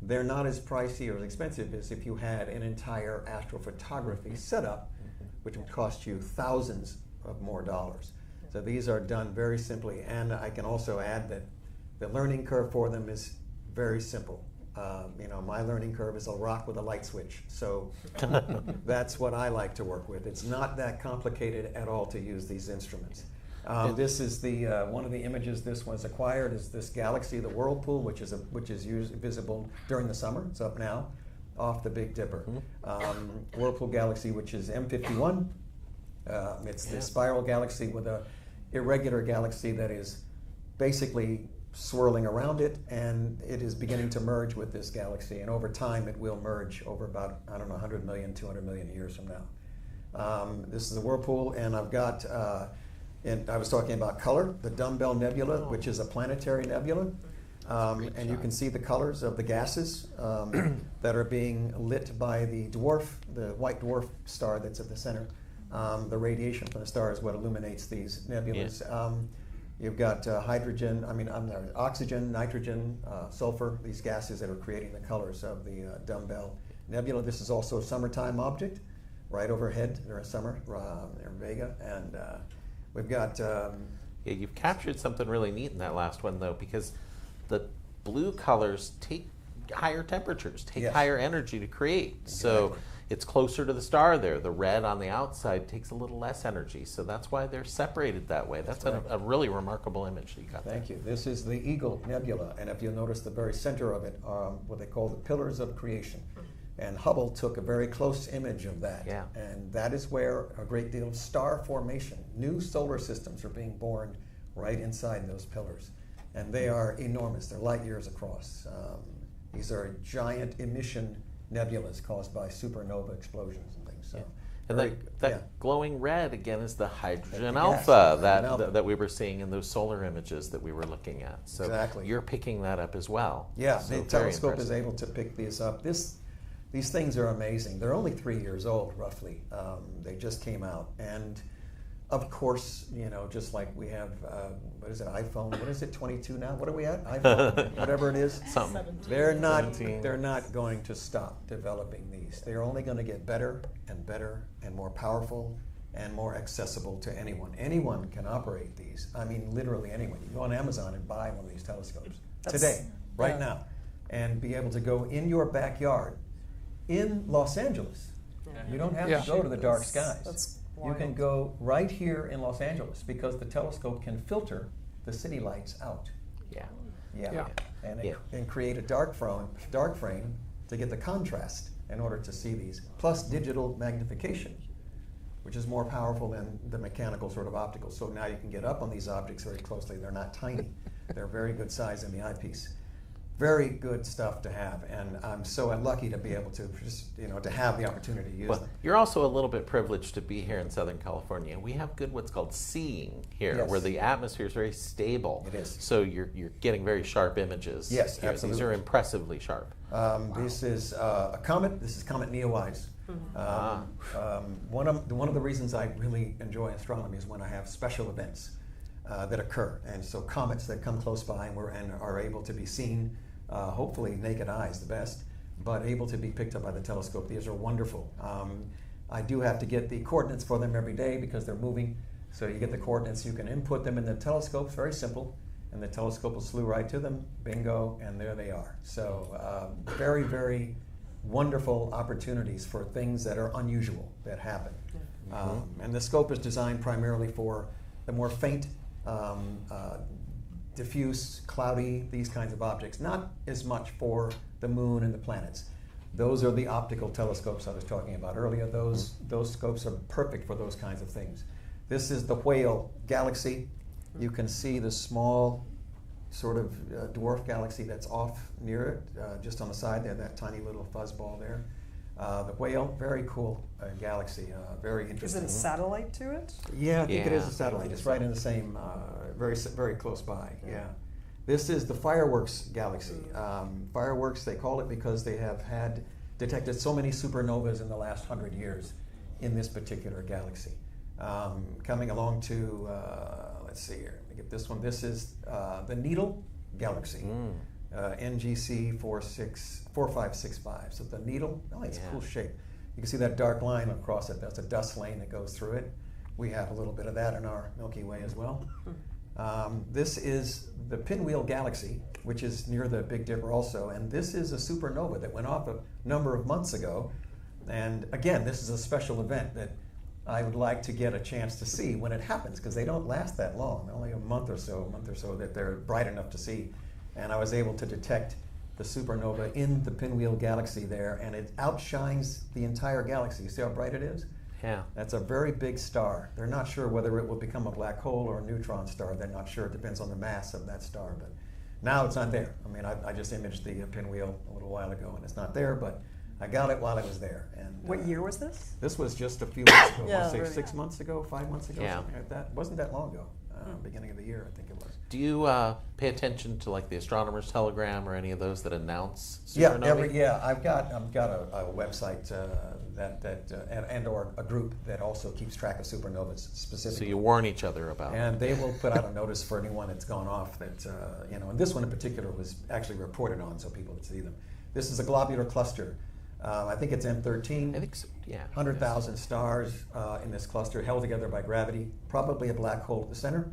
they're not as pricey or as expensive as if you had an entire astrophotography setup, which would cost you thousands of more dollars. So these are done very simply. And I can also add that the learning curve for them is very simple. My learning curve is a rock with a light switch. So that's what I like to work with. It's not that complicated at all to use these instruments. This is one of the images this was acquired is this galaxy, the Whirlpool, which is visible during the summer. It's up now, off the Big Dipper. Whirlpool galaxy, which is M51. It's the spiral galaxy with a irregular galaxy that is basically swirling around it, and it is beginning to merge with this galaxy, and over time it will merge over about, 100 million, 200 million years from now. This is a Whirlpool, and I've got, and I was talking about color, the Dumbbell Nebula, which is a planetary nebula, and you can see the colors of the gases that are being lit by the white dwarf star that's at the center. The radiation from the star is what illuminates these nebulas. You've got hydrogen, oxygen, nitrogen, sulfur, these gases that are creating the colors of the Dumbbell Nebula. This is also a summertime object right overhead during summer in Vega. And we've got... yeah, you've captured something really neat in that last one, though, because the blue colors take higher temperatures, take higher energy to create. Exactly. So it's closer to the star there. The red on the outside takes a little less energy. So that's why they're separated that way. That's a really remarkable image that you got there. Thank you. This is the Eagle Nebula. And if you'll notice the very center of it are what they call the pillars of creation. And Hubble took a very close image of that. Yeah. And that is where a great deal of star formation, new solar systems are being born right inside those pillars. And they are enormous. They're light years across. These are giant emission nebulas caused by supernova explosions and things. So, and that glowing red, again, is the hydrogen alpha that we were seeing in those solar images that we were looking at. So exactly. You're picking that up as well. Yeah, so the telescope is able to pick these up. These things are amazing. They're only 3 years old, roughly. They just came out. And of course, just like we have, what is it, iPhone? What is it, 22 now? What are we at? iPhone, whatever it is. Something. They're not going to stop developing these. They're only going to get better and more powerful and more accessible to anyone. Anyone can operate these. I mean, literally anyone. You can go on Amazon and buy one of these telescopes today, right now, and be able to go in your backyard in Los Angeles. You don't have to go to the dark skies. You can go right here in Los Angeles because the telescope can filter the city lights out. And create a dark frame to get the contrast in order to see these, plus digital magnification, which is more powerful than the mechanical sort of optical. So now you can get up on these objects very closely. They're not tiny. They're very good size in the eyepiece. Very good stuff to have, and I'm so lucky to be able to just, to have the opportunity to use them. You're also a little bit privileged to be here in Southern California. We have good what's called seeing here, where the atmosphere is very stable. It is. So you're getting very sharp images. Yes, here. absolutely. These are impressively sharp. This is a comet. This is Comet Neowise. One of the reasons I really enjoy astronomy is when I have special events that occur, and so comets that come close by and are able to be seen. Hopefully naked eyes the best, but able to be picked up by the telescope. These are wonderful. I do have to get the coordinates for them every day because they're moving. So you get the coordinates, you can input them in the telescope, it's very simple, and the telescope will slew right to them, bingo, and there they are. So very, very wonderful opportunities for things that are unusual that happen. And the scope is designed primarily for the more faint, diffuse, cloudy, these kinds of objects, not as much for the moon and the planets. Those are the optical telescopes I was talking about earlier. Those scopes are perfect for those kinds of things. This is the Whale galaxy. You can see the small sort of dwarf galaxy that's off near it, just on the side there, that tiny little fuzzball there. The Whale, very cool galaxy, very interesting. Is it a satellite to it? Yeah, I think it is a satellite. It's right in the same, very close by. Yeah. This is the Fireworks galaxy. Fireworks, they call it because they have detected so many supernovas in the last 100 years in this particular galaxy. Coming along to, let's see here, let me get this one. This is the Needle galaxy. NGC 4565. So the Needle, it's a cool shape. You can see that dark line across it. That's a dust lane that goes through it. We have a little bit of that in our Milky Way as well. This is the Pinwheel galaxy, which is near the Big Dipper also. And this is a supernova that went off a number of months ago. And again, this is a special event that I would like to get a chance to see when it happens, because they don't last that long. Only a month or so that they're bright enough to see. And I was able to detect the supernova in the Pinwheel galaxy there, and it outshines the entire galaxy. You see how bright it is? Yeah. That's a very big star. They're not sure whether it will become a black hole or a neutron star. They're not sure. It depends on the mass of that star. But now it's not there. I mean, I just imaged the Pinwheel a little while ago, and it's not there, but I got it while it was there. And what year was this? This was just a few months ago. I want to say 6 months ago, 5 months ago, something like that. It wasn't that long ago. beginning of the year, I think it was. Do you pay attention to like the Astronomer's Telegram or any of those that announce Yeah, supernovae? I've got a website or a group that also keeps track of supernovas specifically. So you warn each other about it. And they will put out a notice for anyone that's gone off that, and this one in particular was actually reported on so people would see them. This is a globular cluster. I think it's M13. I think so, yeah. 100,000 stars in this cluster held together by gravity, probably a black hole at the center.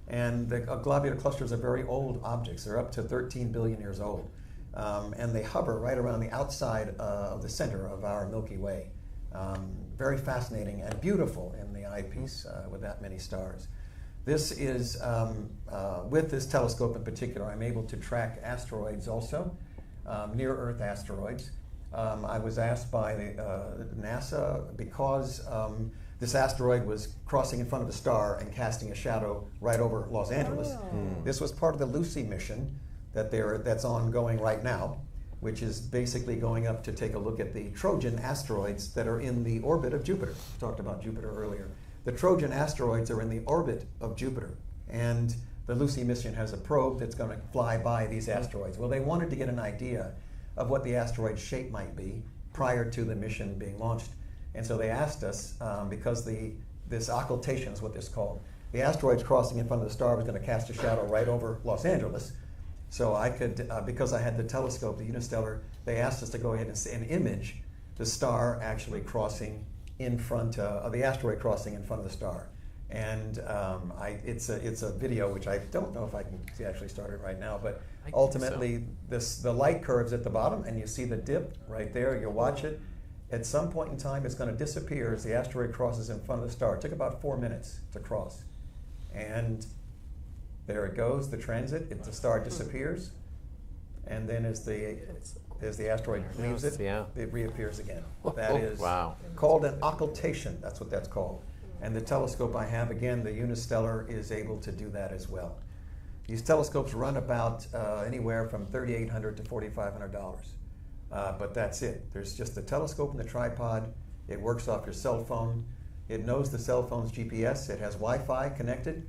And the globular clusters are very old objects. They're up to 13 billion years old. And they hover right around the outside of the center of our Milky Way. Very fascinating and beautiful in the eyepiece with that many stars. This is, with this telescope in particular, I'm able to track asteroids also, near-Earth asteroids. I was asked by NASA because this asteroid was crossing in front of a star and casting a shadow right over Los Angeles. This was part of the Lucy mission that's ongoing right now, which is basically going up to take a look at the Trojan asteroids that are in the orbit of Jupiter. We talked about Jupiter earlier. The Trojan asteroids are in the orbit of Jupiter, and the Lucy mission has a probe that's going to fly by these asteroids. Well, they wanted to get an idea of what the asteroid shape might be prior to the mission being launched. And so they asked us, because this occultation is what this is called, the asteroids crossing in front of the star was going to cast a shadow right over Los Angeles. So I could, because I had the telescope, the Unistellar, they asked us to go ahead and image the star actually crossing in front of the asteroid crossing in front of the star. And it's a video which I don't know if I can actually start it right now, but ultimately the light curves at the bottom and you see the dip right there, you'll watch it. At some point in time it's going to disappear as the asteroid crosses in front of the star. It took about 4 minutes to cross. And there it goes, the transit, the star disappears, and then as the asteroid leaves it, it reappears again. That is called an occultation, that's what that's called. And the telescope I have, again, the Unistellar, is able to do that as well. These telescopes run about anywhere from $3,800 to $4,500. But that's it. There's just the telescope and the tripod. It works off your cell phone. It knows the cell phone's GPS. It has Wi-Fi connected.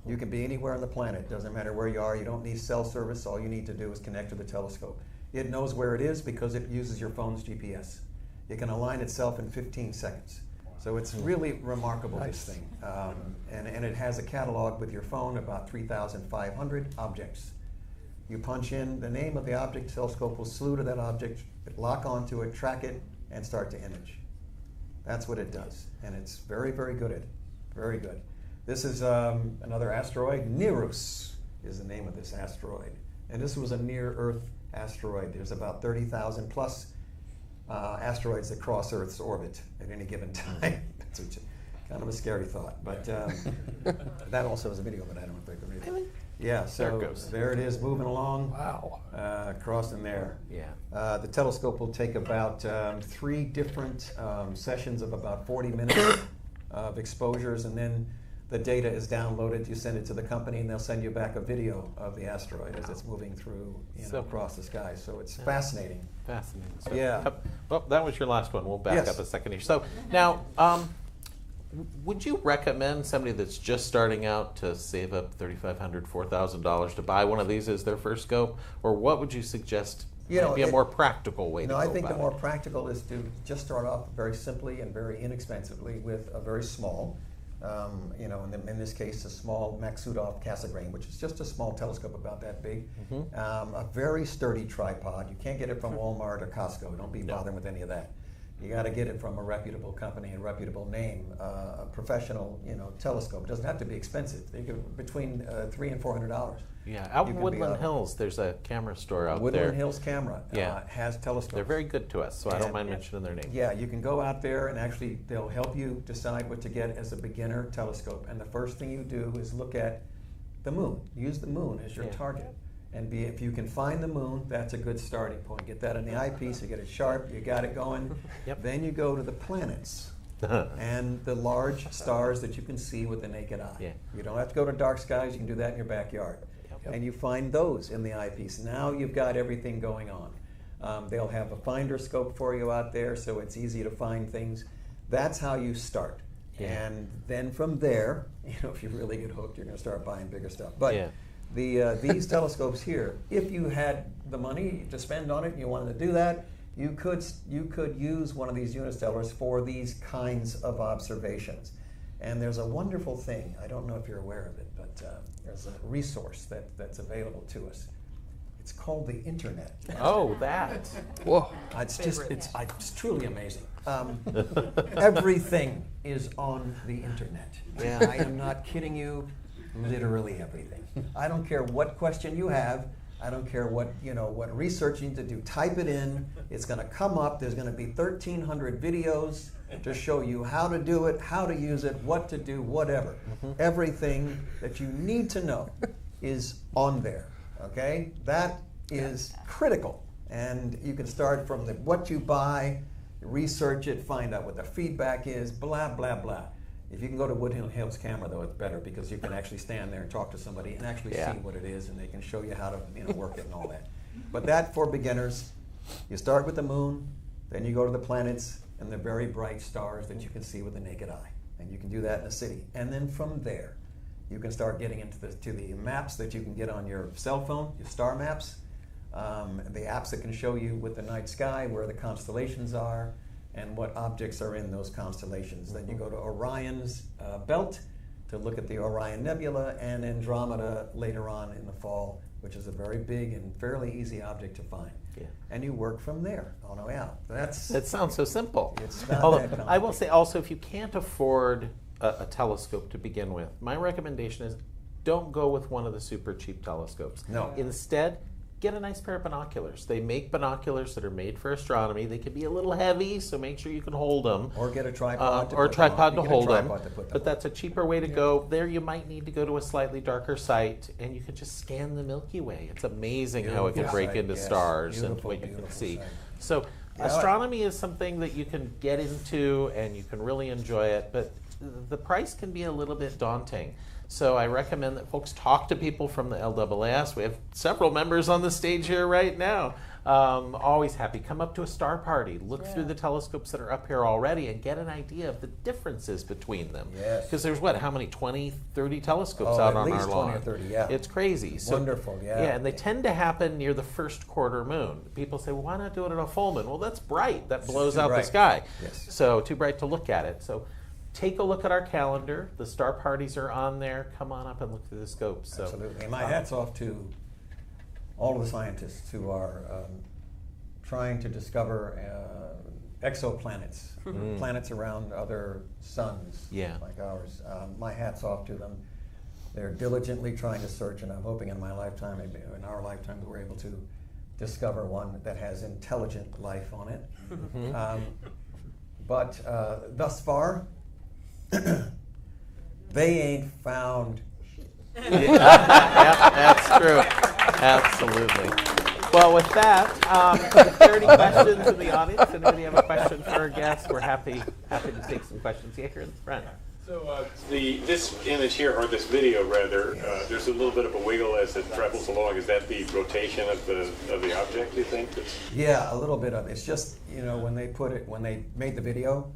You can be anywhere on the planet. Doesn't matter where you are. You don't need cell service. All you need to do is connect to the telescope. It knows where it is because it uses your phone's GPS. It can align itself in 15 seconds. So it's really remarkable, this thing. And it has a catalog with your phone, about 3,500 objects. You punch in the name of the object, the telescope will slew to that object, lock onto it, track it, and start to image. That's what it does. And it's very, very good at it. Very good. This is another asteroid. Nereus is the name of this asteroid. And this was a near-Earth asteroid. There's about 30,000 plus asteroids that cross Earth's orbit at any given time. That's kind of a scary thought. But that also is a video, but I don't know if I can read it. Really? Yeah, so there it is moving along. Wow. Crossing there. Yeah. The telescope will take about 3 different sessions of about 40 minutes of exposures, and then the data is downloaded. You send it to the company, and they'll send you back a video of the asteroid as it's moving through, across the sky. So it's fascinating. Fascinating. So, yeah. Well, that was your last one. We'll back up a second here. So now, would you recommend somebody that's just starting out to save up $3,500, $4,000 to buy one of these as their first scope, or what would you suggest? Might be a more practical way to go about it. No, I think the more practical is to just start off very simply and very inexpensively with a very small. In this case, a small Maksudov Cassegrain, which is just a small telescope about that big. A very sturdy tripod. You can't get it from Walmart or Costco. Don't be bothering with any of that. You got to get it from a reputable company, a reputable name, a professional, telescope. It doesn't have to be expensive. You can between $300 and $400. Yeah, out in Woodland Hills, there's a camera store out there. Woodland Hills Camera has telescopes. They're very good to us, so I don't mind mentioning their name. Yeah, you can go out there and actually they'll help you decide what to get as a beginner telescope. And the first thing you do is look at the moon. Use the moon as your target. And if you can find the moon, that's a good starting point. Get that in the eyepiece, you get it sharp, you got it going. Then you go to the planets and the large stars that you can see with the naked eye. You don't have to go to dark skies, you can do that in your backyard. And you find those in the eyepiece. Now you've got everything going on. They'll have a finder scope for you out there, so it's easy to find things. That's how you start. And then from there, if you really get hooked, you're going to start buying bigger stuff. But these telescopes here, if you had the money to spend on it and you wanted to do that, you could use one of these unistellars for these kinds of observations. And there's a wonderful thing, I don't know if you're aware of it, but there's a resource that's available to us. It's called the internet. Oh, that. Whoa. It's truly amazing. Everything is on the internet. Yeah. I am not kidding you, literally everything. I don't care what question you have. I don't care what research you need to do. Type it in. It's going to come up. There's going to be 1,300 videos to show you how to do it, how to use it, what to do, whatever. Everything that you need to know is on there. Okay? That is critical. And you can start from what you buy, research it, find out what the feedback is, blah, blah, blah. If you can go to Woodhill Hill's camera, though, it's better because you can actually stand there and talk to somebody and actually see what it is, and they can show you how to work it and all that. But that, for beginners, you start with the moon, then you go to the planets and the very bright stars that you can see with the naked eye. And you can do that in a city. And then from there, you can start getting into the maps that you can get on your cell phone, your star maps, the apps that can show you with the night sky where the constellations are and what objects are in those constellations. Then you go to Orion's belt to look at the Orion Nebula, and Andromeda later on in the fall, which is a very big and fairly easy object to find. Yeah. And you work from there on the way out. That sounds so simple. It's not Although, that complicated. I will say also, if you can't afford a telescope to begin with, my recommendation is don't go with one of the super cheap telescopes. No. Instead, get a nice pair of binoculars. They make binoculars that are made for astronomy. They can be a little heavy, so make sure you can hold them. Or get a tripod to hold them. But But that's a cheaper way to go. There you might need to go to a slightly darker site, and you can just scan the Milky Way. It's amazing how it can break into stars and what you can see. Sight. So astronomy is something that you can get into and you can really enjoy it, but the price can be a little bit daunting. So I recommend that folks talk to people from the LAAS. We have several members on the stage here right now. Always happy. Come up to a star party. Look through the telescopes that are up here already and get an idea of the differences between them. Yes. Because there's how many, 20, 30 telescopes out on our lawn? At least 20 or 30, yeah. It's crazy. Wonderful, yeah. Yeah, and they tend to happen near the first quarter moon. People say, well, why not do it at a full moon? Well, that's bright. That blows out the sky. Yes. So too bright to look at it. So take a look at our calendar. The star parties are on there. Come on up and look through the scopes. So, absolutely. And my hat's off to all of the scientists who are trying to discover exoplanets, planets around other suns like ours. My hat's off to them. They're diligently trying to search, and I'm hoping in my lifetime, maybe in our lifetime, that we're able to discover one that has intelligent life on it. But thus far, they ain't found. That's true. Absolutely. Well, with that, if there are any questions in the audience, anybody have a question for our guests? We're happy to take some questions. Yeah, here in the front. So this image here, or this video rather, there's a little bit of a wiggle as it travels along. Is that the rotation of the object, you think? Yeah, a little bit of it. It's just, when they made the video,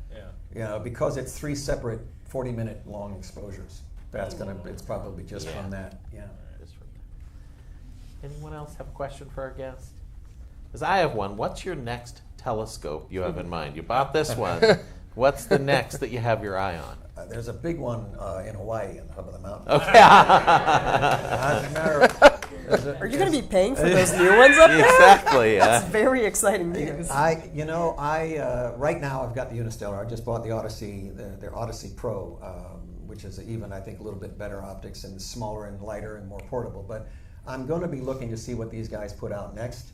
because it's 3 separate 40-minute long exposures. It's probably just from that. Yeah. Anyone else have a question for our guest? Because I have one. What's your next telescope you have in mind? You bought this one. What's the next that you have your eye on? There's a big one in Hawaii in the hub of the mountain. Okay. Are you going to be paying for those new ones up there? Exactly. That's very exciting news. Right now I've got the Unistellar. I just bought the Odyssey, their Odyssey Pro, which is even, I think, a little bit better optics and smaller and lighter and more portable. But I'm going to be looking to see what these guys put out next,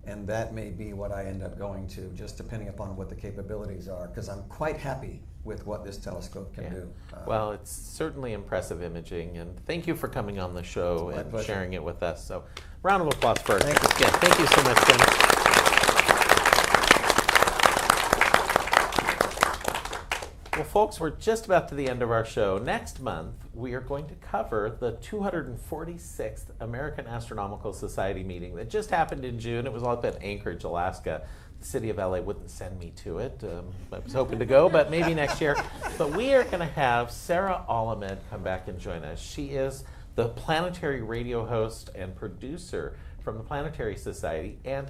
and that may be what I end up going to, just depending upon what the capabilities are, because I'm quite happy with what this telescope can do. Well, it's certainly impressive imaging, and thank you for coming on the show and sharing it with us. So, round of applause for us. Thank you so much, Tim. Well, folks, we're just about to the end of our show. Next month, we are going to cover the 246th American Astronomical Society meeting that just happened in June. It was all up in Anchorage, Alaska. the city of LA wouldn't send me to it. I was hoping to go, but maybe next year. But we are going to have Sarah Alamed come back and join us. She is the Planetary radio host and producer from the Planetary Society, and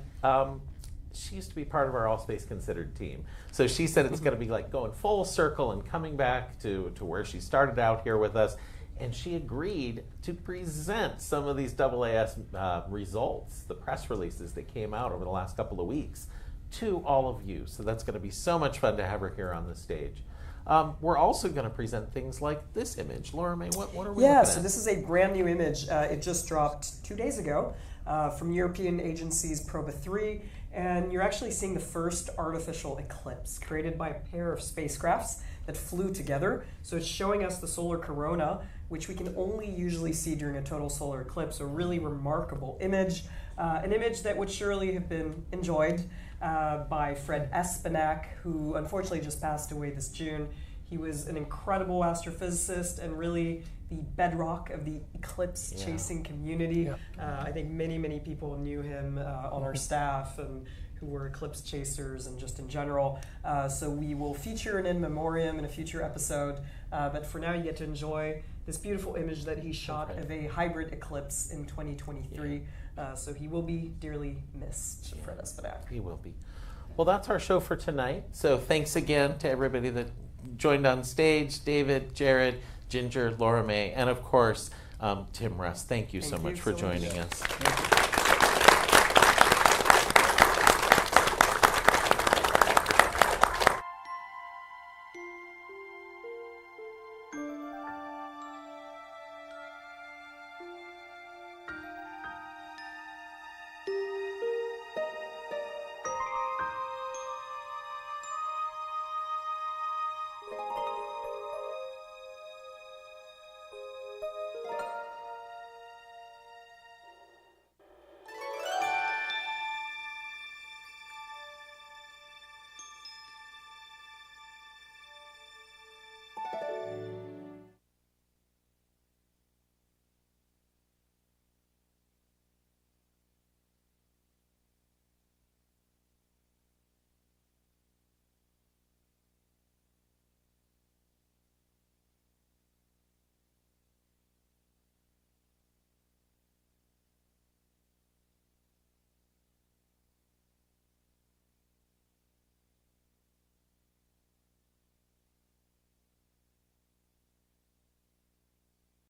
she used to be part of our All Space Considered team. So she said it's going to be like going full circle and coming back to where she started out here with us. And she agreed to present some of these AAS results, the press releases that came out over the last couple of weeks, to all of you. So that's going to be so much fun to have her here on the stage. We're also going to present things like this image. Laura May, what are we looking at? So this is a brand new image. It just dropped 2 days ago from European agency's Proba 3. And you're actually seeing the first artificial eclipse created by a pair of spacecrafts that flew together. So it's showing us the solar corona, which we can only usually see during a total solar eclipse. A really remarkable image, an image that would surely have been enjoyed by Fred Espenak, who unfortunately just passed away this June. He was an incredible astrophysicist and really the bedrock of the eclipse chasing community. I think many people knew him on our staff and who were eclipse chasers and just in general. So we will feature an in memoriam in a future episode, but for now you get to enjoy this beautiful image that he shot of a hybrid eclipse in 2023. So he will be dearly missed, Fred Espenak. He will be. Well, that's our show for tonight. So thanks again to everybody that joined on stage, David, Jared, Ginger, Laura May, and of course, Tim Russ. Thank you so much for joining us.